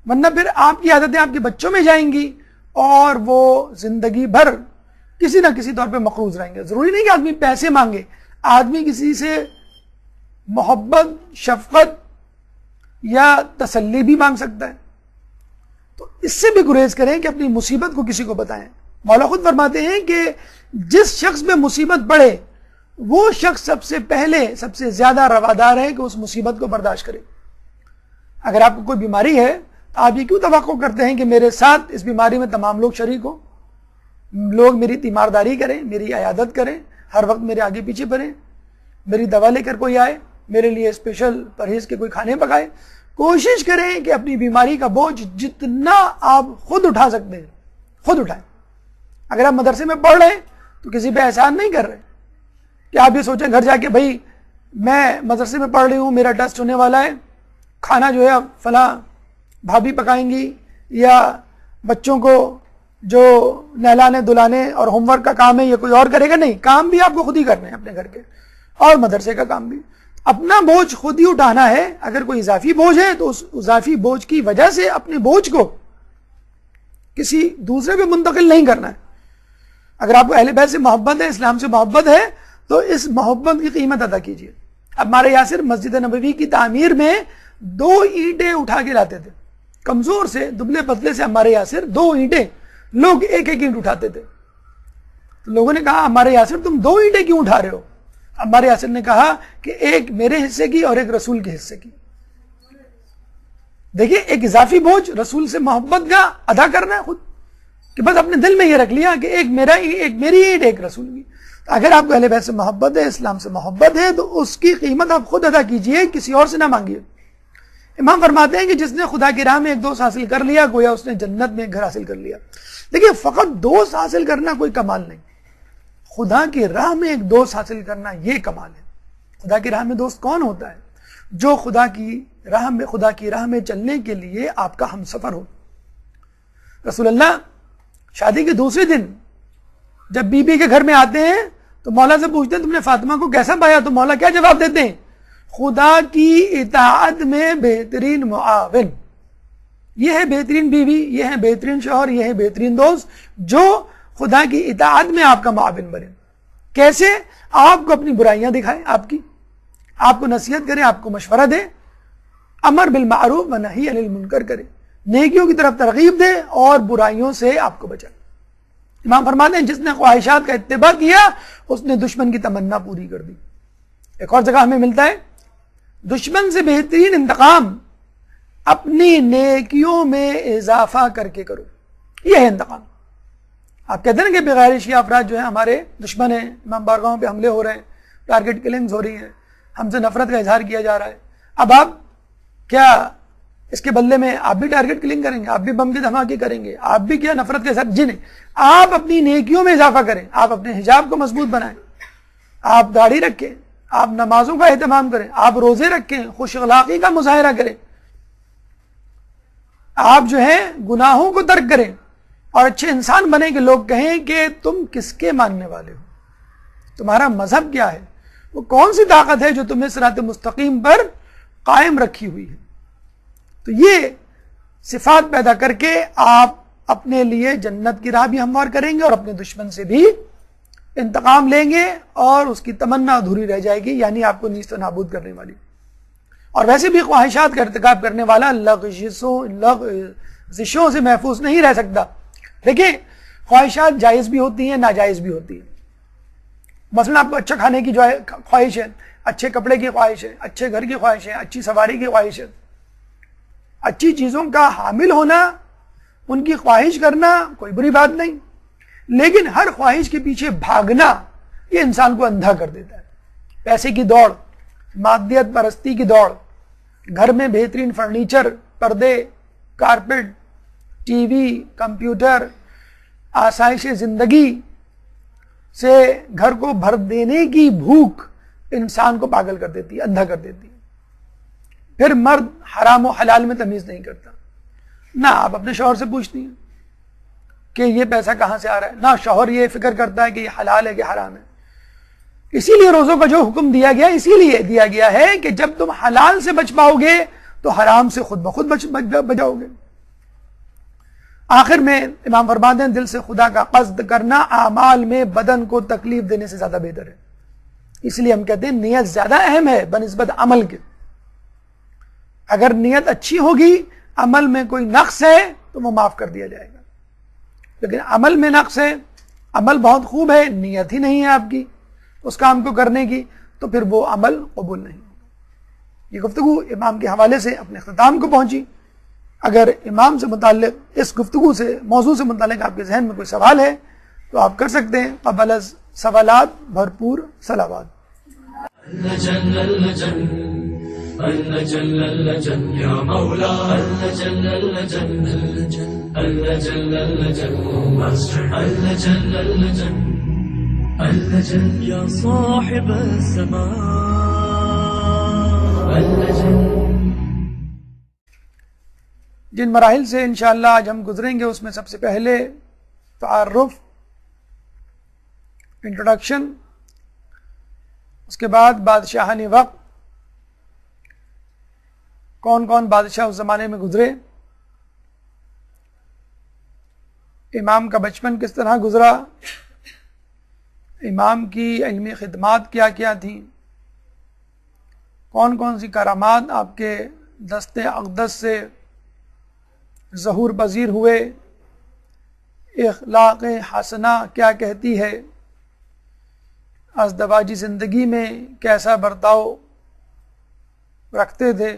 ورنہ پھر آپ کی عادتیں آپ کے بچوں میں جائیں گی اور وہ زندگی بھر کسی نہ کسی طور پہ مقروض رہیں گے۔ ضروری نہیں کہ آدمی پیسے مانگے، آدمی کسی سے محبت، شفقت یا تسلی بھی مانگ سکتا ہے۔ تو اس سے بھی گریز کریں کہ اپنی مصیبت کو کسی کو بتائیں۔ مولا خود فرماتے ہیں کہ جس شخص پہ مصیبت پڑے وہ شخص سب سے پہلے، سب سے زیادہ روادار ہے کہ اس مصیبت کو برداشت کرے۔ اگر آپ کو کوئی بیماری ہے تو آپ یہ کیوں توقع کرتے ہیں کہ میرے ساتھ اس بیماری میں تمام لوگ شریک ہوں، لوگ میری تیمارداری کریں، میری عیادت کریں، ہر وقت میرے آگے پیچھے پڑیں، میری دوا لے کر کوئی آئے، میرے لیے اسپیشل پرہیز کے کوئی کھانے پکائے۔ کوشش کریں کہ اپنی بیماری کا بوجھ جتنا آپ خود اٹھا سکتے ہیں خود اٹھائیں۔ اگر آپ مدرسے میں پڑھ رہے ہیں تو کسی پہ احسان نہیں کر رہے کہ آپ یہ سوچیں گھر جا کے بھائی میں مدرسے میں پڑھ رہی ہوں، میرا ٹیسٹ ہونے والا ہے، کھانا جو ہے فلاں بھابھی پکائیں گی یا بچوں کو جو نہلانے دلانے اور ہوم ورک کا کام ہے یہ کوئی اور کرے گا۔ نہیں، کام بھی آپ کو خود ہی کرنے ہیں اپنے گھر کے، اور مدرسے کا کام بھی۔ اپنا بوجھ خود ہی اٹھانا ہے۔ اگر کوئی اضافی بوجھ ہے تو اس اضافی بوجھ کی وجہ سے اپنے بوجھ کو کسی دوسرے پہ منتقل نہیں کرنا ہے۔ اگر آپ کو اہل بیت سے محبت ہے، اسلام سے محبت ہے، تو اس محبت کی قیمت ادا کیجیے۔ اب عمار یاسر مسجد نبوی کی تعمیر میں 2 اینٹیں اٹھا کے لاتے تھے، کمزور سے دبلے پتلے سے عمار یاسر 2 اینٹیں، لوگ ایک ایک اینٹ اٹھاتے تھے۔ تو لوگوں نے کہا عمار یاسر تم 2 اینٹیں کیوں اٹھا رہے ہو؟ عمار یاسر نے کہا کہ ایک میرے حصے کی اور ایک رسول کے حصے کی۔ دیکھیے ایک اضافی بوجھ رسول سے محبت کا ادا کرنا ہے خود، کہ بس اپنے دل میں یہ رکھ لیا کہ ایک میرا، ایک میری اینٹ، ایک رسول کی۔ اگر آپ کو اہل بیت سے محبت ہے، اسلام سے محبت ہے، تو اس کی قیمت آپ خود ادا کیجئے، کسی اور سے نہ مانگیے۔ امام فرماتے ہیں کہ جس نے خدا کی راہ میں ایک دوست حاصل کر لیا گویا اس نے جنت میں ایک گھر حاصل کر لیا۔ دیکھیے فقط دوست حاصل کرنا کوئی کمال نہیں، خدا کی راہ میں ایک دوست حاصل کرنا یہ کمال ہے۔ خدا کی راہ میں دوست کون ہوتا ہے؟ جو خدا کی راہ میں چلنے کے لیے آپ کا ہم سفر ہو۔ رسول اللہ شادی کے دوسرے دن جب بی بی کے گھر میں آتے ہیں تو مولا سے پوچھتے ہیں تم نے فاطمہ کو کیسا پایا؟ تو مولا کیا جواب دیتے ہیں؟ خدا کی اطاعت میں بہترین معاون۔ یہ ہے بہترین بیوی، یہ ہے بہترین شوہر، یہ ہے بہترین دوست جو خدا کی اطاعت میں آپ کا معاون بنے. کیسے؟ آپ کو اپنی برائیاں دکھائے، آپ کو نصیحت کرے، آپ کو مشورہ دے، امر بالمعروف و نہی عن المنکر کرے، نیکیوں کی طرف ترغیب دے اور برائیوں سے آپ کو بچائے. امام فرماتے ہیں جس نے خواہشات کا اتباع کیا اس نے دشمن کی تمنا پوری کر دی. ایک اور جگہ ہمیں ملتا ہے دشمن سے بہترین انتقام اپنی نیکیوں میں اضافہ کر کے کرو. یہ ہے انتقام. آپ کہتے ہیں نا کہ بغیر شیعہ افراد جو ہیں ہمارے دشمن ہیں، امام بارگاہوں پہ حملے ہو رہے ہیں، ٹارگٹ کلنگز ہو رہی ہیں، ہم سے نفرت کا اظہار کیا جا رہا ہے. اب آپ کیا اس کے بدلے میں آپ بھی ٹارگٹ کلنگ کریں گے؟ آپ بھی بم کے دھماکے کریں گے؟ آپ بھی کیا نفرت کے ساتھ؟ جنہیں آپ اپنی نیکیوں میں اضافہ کریں، آپ اپنے حجاب کو مضبوط بنائیں، آپ داڑھی رکھیں، آپ نمازوں کا اہتمام کریں، آپ روزے رکھیں، خوش اخلاقی کا مظاہرہ کریں، آپ جو ہے گناہوں کو ترک کریں اور اچھے انسان بنیں کہ لوگ کہیں کہ تم کس کے ماننے والے ہو، تمہارا مذہب کیا ہے، وہ کون سی طاقت ہے جو تمہیں صراط مستقیم پر قائم رکھی ہوئی ہے. تو یہ صفات پیدا کر کے آپ اپنے لیے جنت کی راہ بھی ہموار کریں گے اور اپنے دشمن سے بھی انتقام لیں گے اور اس کی تمنا ادھوری رہ جائے گی، یعنی آپ کو نیست و نابود کرنے والی. اور ویسے بھی خواہشات کا ارتکاب کرنے والا لغزشوں سے محفوظ نہیں رہ سکتا. دیکھیں خواہشات جائز بھی ہوتی ہیں، ناجائز بھی ہوتی ہیں. مثلا آپ کو اچھا کھانے کی جو ہے خواہش ہے، اچھے کپڑے کی خواہش ہے، اچھے گھر کی خواہش ہے، اچھی سواری کی خواہش ہے، اچھی چیزوں کا حامل ہونا، ان کی خواہش کرنا کوئی بری بات نہیں، لیکن ہر خواہش کے پیچھے بھاگنا یہ انسان کو اندھا کر دیتا ہے. پیسے کی دوڑ، مادیت پرستی کی دوڑ، گھر میں بہترین فرنیچر، پردے، کارپیٹ، ٹی وی، کمپیوٹر، آسائش زندگی سے گھر کو بھر دینے کی بھوک انسان کو پاگل کر دیتی ہے، اندھا کر دیتی ہے. پھر مرد حرام و حلال میں تمیز نہیں کرتا، نہ آپ اپنے شوہر سے پوچھتی ہیں کہ یہ پیسہ کہاں سے آ رہا ہے، نہ شوہر یہ فکر کرتا ہے کہ یہ حلال ہے کہ حرام ہے. اسی لیے روزوں کا جو حکم دیا گیا اسی لیے دیا گیا ہے کہ جب تم حلال سے بچ پاؤ گے تو حرام سے خود بخود بچاؤ گے. آخر میں امام فرماتے ہیں دل سے خدا کا قصد کرنا اعمال میں بدن کو تکلیف دینے سے زیادہ بہتر ہے. اس لیے ہم کہتے ہیں نیت زیادہ اہم ہے بنسبت عمل کے. اگر نیت اچھی ہوگی، عمل میں کوئی نقص ہے تو وہ معاف کر دیا جائے گا، لیکن عمل میں نقص ہے، عمل بہت خوب ہے، نیت ہی نہیں ہے آپ کی اس کام کو کرنے کی، تو پھر وہ عمل قبول نہیں ہوگا. یہ گفتگو امام کے حوالے سے اپنے اختتام کو پہنچی. اگر امام سے متعلق اس گفتگو سے موضوع سے متعلق آپ کے ذہن میں کوئی سوال ہے تو آپ کر سکتے ہیں. قبل از سوالات بھرپور صلوات. اللجن اللجن اللجن اللجن یا مولا اللجن اللجن اللجن اللجن اللجن اللجن اللجن یا صاحب السماء اللجن. جن مراحل سے انشاءاللہ آج ہم گزریں گے اس میں سب سے پہلے تعارف، انٹروڈکشن، اس کے بعد بادشاہانی وقت، کون کون بادشاہ اس زمانے میں گزرے، امام کا بچپن کس طرح گزرا، امام کی علمی خدمات کیا کیا تھیں، کون کون سی کرامات آپ کے دست اقدس سے ظہور پذیر ہوئے، اخلاق حسنہ کیا کہتی ہے، ازدواجی زندگی میں کیسا برتاؤ رکھتے تھے،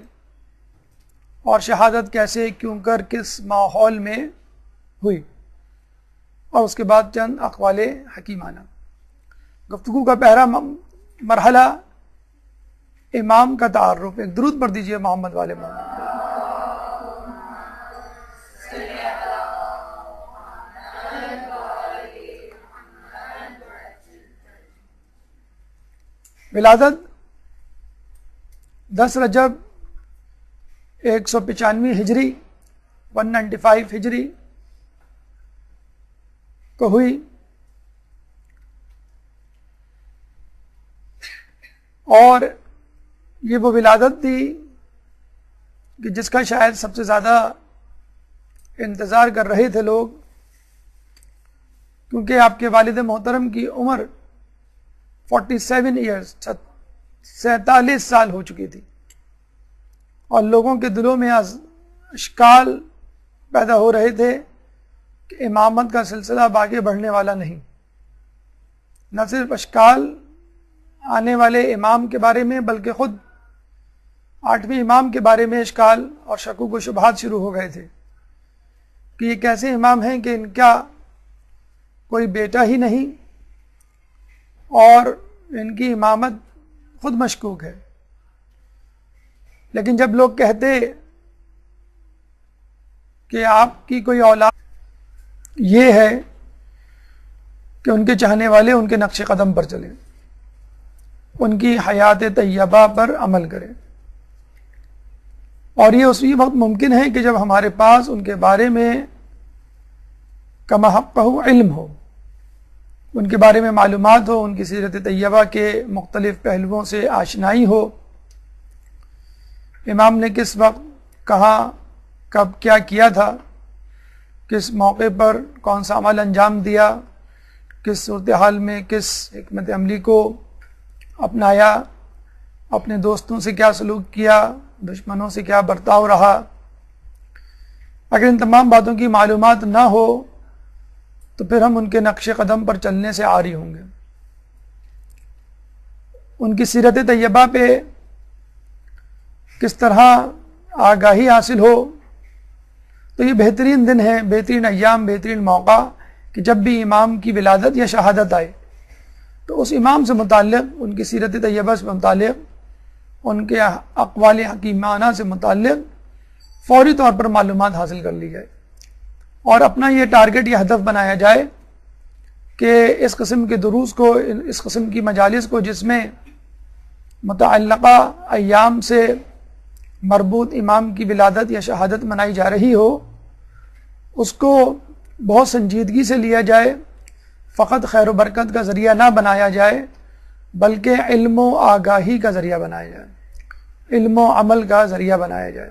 اور شہادت کیسے، کیوں کر، کس ماحول میں ہوئی، اور اس کے بعد چند اقوال حکیمانہ. گفتگو کا پہلا مرحلہ امام کا تعارف. ایک درود پڑھ دیجئے محمد والے محمد. ولادت 10 رجب 195 ہجری 195 ہجری کو ہوئی، اور یہ وہ ولادت تھی کہ جس کا شاید سب سے زیادہ انتظار کر رہے تھے لوگ، کیونکہ آپ کے والد محترم کی عمر 47 ایئرز 47 سال ہو چکی تھی، اور لوگوں کے دلوں میں اشکال پیدا ہو رہے تھے کہ امامت کا سلسلہ اب آگے بڑھنے والا نہیں۔ نہ صرف اشکال آنے والے امام کے بارے میں، بلکہ خود 8ویں امام کے بارے میں اشکال اور شکوک و شبہات شروع ہو گئے تھے کہ یہ کیسے امام ہیں کہ ان کا کوئی بیٹا ہی نہیں، اور ان کی امامت خود مشکوک ہے۔ لیکن جب لوگ کہتے کہ آپ کی کوئی اولاد، یہ ہے کہ ان کے چاہنے والے ان کے نقش قدم پر چلیں، ان کی حیات طیبہ پر عمل کریں، اور یہ اسی وقت ممکن ہے کہ جب ہمارے پاس ان کے بارے میں کما حقہ علم ہو، ان کے بارے میں معلومات ہو، ان کی سیرت طیبہ کے مختلف پہلوؤں سے آشنائی ہو، امام نے کس وقت کہاں کب کیا کیا تھا، کس موقع پر کون سا عمل انجام دیا، کس صورتحال میں کس حکمت عملی کو اپنایا، اپنے دوستوں سے کیا سلوک کیا، دشمنوں سے کیا برتاؤ رہا۔ اگر ان تمام باتوں کی معلومات نہ ہو تو پھر ہم ان کے نقش قدم پر چلنے سے عاری ہوں گے۔ ان کی سیرت طیبہ پہ کس طرح آگاہی حاصل ہو، تو یہ بہترین دن ہے، بہترین ایام، بہترین موقع کہ جب بھی امام کی ولادت یا شہادت آئے تو اس امام سے متعلق، ان کی سیرت طیبہ سے متعلق، ان کے اقوال حکیمانہ سے متعلق فوری طور پر معلومات حاصل کر لی جائے، اور اپنا یہ ٹارگٹ، یہ ہدف بنایا جائے کہ اس قسم کے دروس کو، اس قسم کی مجالس کو جس میں متعلقہ ایام سے مربوط امام کی ولادت یا شہادت منائی جا رہی ہو، اس کو بہت سنجیدگی سے لیا جائے، فقط خیر و برکت کا ذریعہ نہ بنایا جائے بلکہ علم و آگاہی کا ذریعہ بنایا جائے، علم و عمل کا ذریعہ بنایا جائے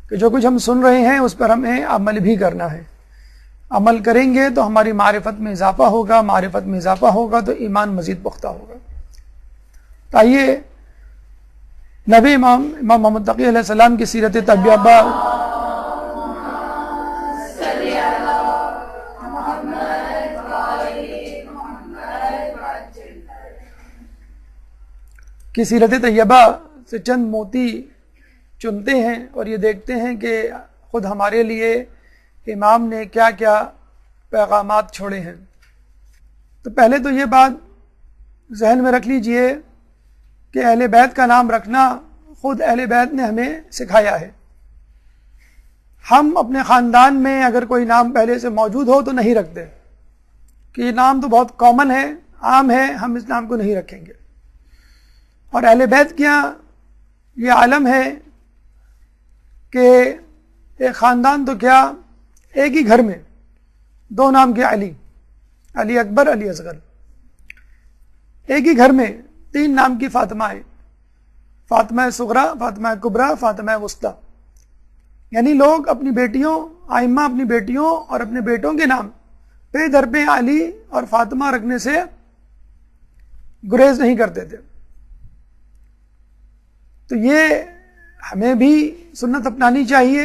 کہ جو کچھ ہم سن رہے ہیں اس پر ہمیں عمل بھی کرنا ہے۔ عمل کریں گے تو ہماری معرفت میں اضافہ ہوگا، معرفت میں اضافہ ہوگا تو ایمان مزید پختہ ہوگا۔ تو آئیے نبی امام محمد تقی علیہ السلام کی سیرت طیبہ کی سیرت طیبہ سے چند موتی چنتے ہیں اور یہ دیکھتے ہیں کہ خود ہمارے لیے امام نے کیا کیا پیغامات چھوڑے ہیں۔ تو پہلے تو یہ بات ذہن میں رکھ لیجئے کہ اہل بیت کا نام رکھنا خود اہل بیت نے ہمیں سکھایا ہے۔ ہم اپنے خاندان میں اگر کوئی نام پہلے سے موجود ہو تو نہیں رکھتے کہ یہ نام تو بہت کامن ہے، عام ہے، ہم اس نام کو نہیں رکھیں گے۔ اور اہل بیت کیا یہ عالم ہے کہ ایک خاندان تو کیا، ایک ہی گھر میں دو نام کے علی، علی اکبر، علی اصغر، ایک ہی گھر میں 3 نام کی فاطمہ ہے، فاطمہ صغریٰ، فاطمہ کبریٰ، فاطمہ وسطیٰ۔ یعنی لوگ اپنی بیٹیوں، آئمہ اپنی بیٹیوں اور اپنے بیٹوں کے نام پہ در پہ علی اور فاطمہ رکھنے سے گریز نہیں کرتے تھے۔ تو یہ ہمیں بھی سنت اپنانی چاہیے،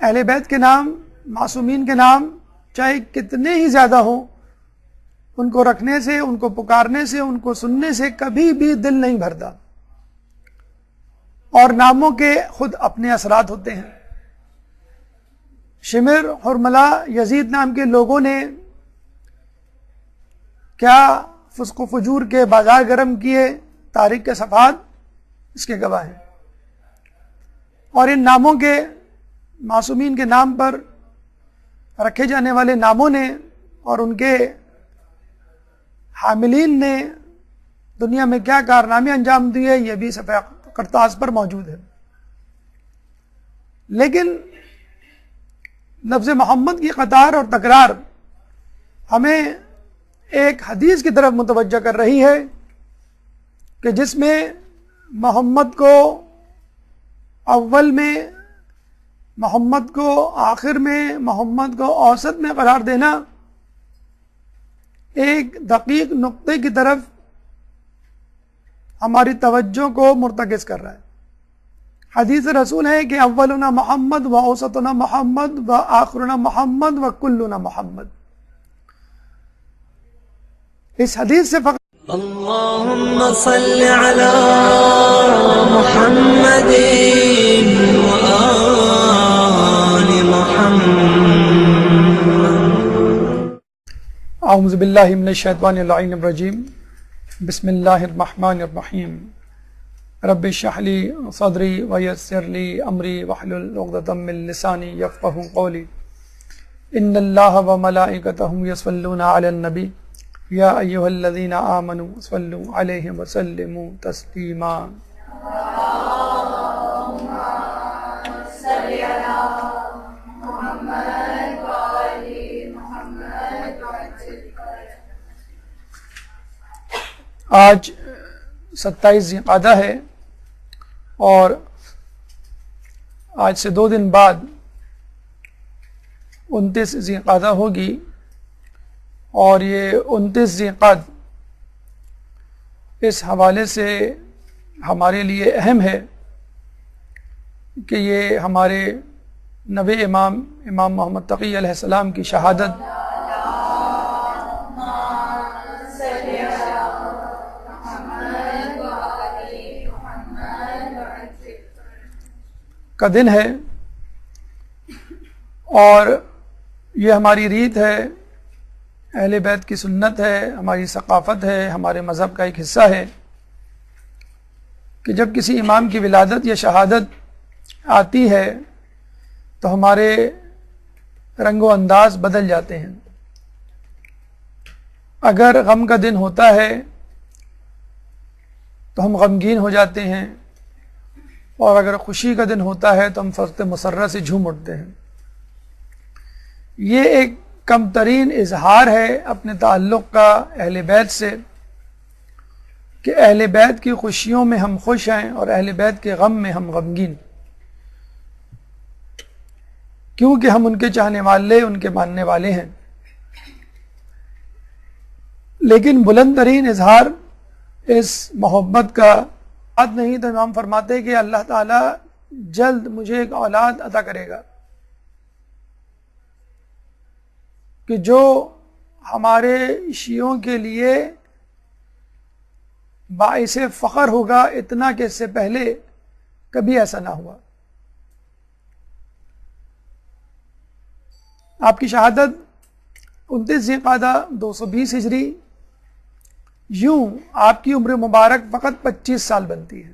اہل بیت کے نام، معصومین کے نام چاہے کتنے ہی زیادہ ہوں، ان کو رکھنے سے، ان کو پکارنے سے، ان کو سننے سے کبھی بھی دل نہیں بھرتا۔ اور ناموں کے خود اپنے اثرات ہوتے ہیں۔ شمر، حرملہ، یزید نام کے لوگوں نے کیا فسق و فجور کے بازار گرم کیے، تاریخ کے صفحات اس کے گواہ ہیں۔ اور ان ناموں کے، معصومین کے نام پر رکھے جانے والے ناموں نے اور ان کے حاملین نے دنیا میں کیا کارنامے انجام دیے، یہ بھی صفحہ کرتاز پر موجود ہے۔ لیکن لفظ محمد کی قطار اور تکرار ہمیں ایک حدیث کی طرف متوجہ کر رہی ہے کہ جس میں محمد کو اول میں محمد کو آخر میں، محمد کو اوسط میں قرار دینا ایک دقیق نقطے کی طرف ہماری توجہ کو مرتکز کر رہا ہے۔ حدیث رسول ہے کہ اولنا محمد و اوسطنا محمد و آخرنا محمد و کلنا محمد۔ اس حدیث سے فقط اللهم صل على محمد وآل محمد۔ اعوذ باللہ من الشیطان اللعین الرجیم، بسم اللہ الرحمن الرحیم، رب اشرح لی صدری ویسر لی امری واحلل عقدۃ من لسانی یفقہوا قولی۔ ان اللہ وملائکتہ یصلون علی النبی یا ایہا الذین آمنوا صلوا علیہ وسلموا تسلیما۔ آج 27 ذی القعدہ ہے اور آج سے 2 دن بعد 29 ذی القعدہ ہوگی، اور یہ 29 ذی القعدہ اس حوالے سے ہمارے لیے اہم ہے کہ یہ ہمارے نوے امام محمد تقی علیہ السلام کی شہادت کا دن ہے، اور یہ ہماری ریت ہے، اہل بیت کی سنت ہے، ہماری ثقافت ہے، ہمارے مذہب کا ایک حصہ ہے کہ جب کسی امام کی ولادت یا شہادت آتی ہے تو ہمارے رنگ و انداز بدل جاتے ہیں۔ اگر غم کا دن ہوتا ہے تو ہم غمگین ہو جاتے ہیں، اور اگر خوشی کا دن ہوتا ہے تو ہم فرط مسرہ سے جھوم اٹھتے ہیں۔ یہ ایک کم ترین اظہار ہے اپنے تعلق کا اہل بیت سے، کہ اہل بیت کی خوشیوں میں ہم خوش ہیں اور اہل بیت کے غم میں ہم غمگین، کیونکہ ہم ان کے چاہنے والے، ان کے ماننے والے ہیں۔ لیکن بلند ترین اظہار اس محبت کا بات نہیں تو امام فرماتے کہ اللہ تعالیٰ جلد مجھے ایک اولاد عطا کرے گا کہ جو ہمارے شیعوں کے لیے باعث فخر ہوگا، اتنا کہ اس سے پہلے کبھی ایسا نہ ہوا۔ آپ کی شہادت 29 ذی القعدہ 220 ہجری، یوں آپ کی عمر مبارک فقط 25 سال بنتی ہے،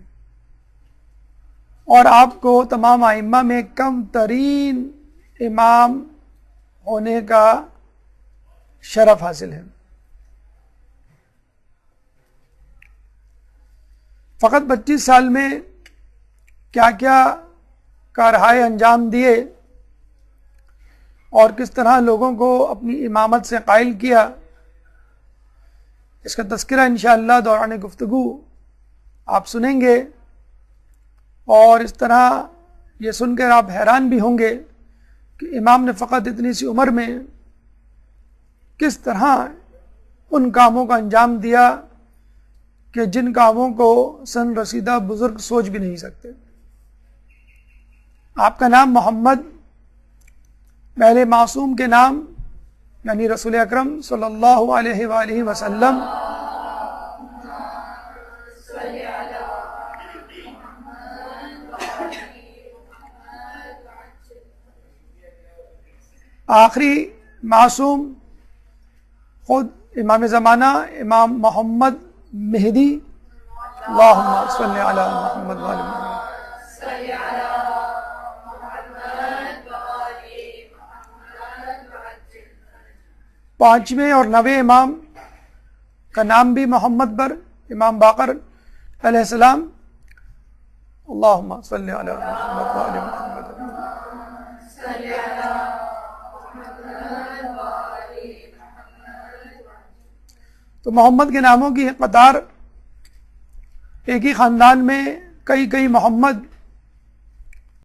اور آپ کو تمام ائمہ میں کم ترین امام ہونے کا شرف حاصل ہے۔ فقط 25 سال میں کیا کیا کارہائے انجام دیے اور کس طرح لوگوں کو اپنی امامت سے قائل کیا، اس کا تذکرہ انشاءاللہ دوران گفتگو آپ سنیں گے، اور اس طرح یہ سن کر آپ حیران بھی ہوں گے کہ امام نے فقط اتنی سی عمر میں کس طرح ان کاموں کا انجام دیا کہ جن کاموں کو سن رسیدہ بزرگ سوچ بھی نہیں سکتے۔ آپ کا نام محمد پہلے معصوم کے نام یعنی رسول اکرم صلی اللہ علیہ وآلہ وسلم آخری معصوم خود امام زمانہ امام محمد مہدی، اللہم صلی علی محمد وآل محمد۔ پانچویں اور نویں امام کا نام بھی محمد پر، امام باقر علیہ السلام، اللہم صلی علی محمد وآل محمد۔ تو محمد کے ناموں کی قطار، ایک ہی خاندان میں کئی محمد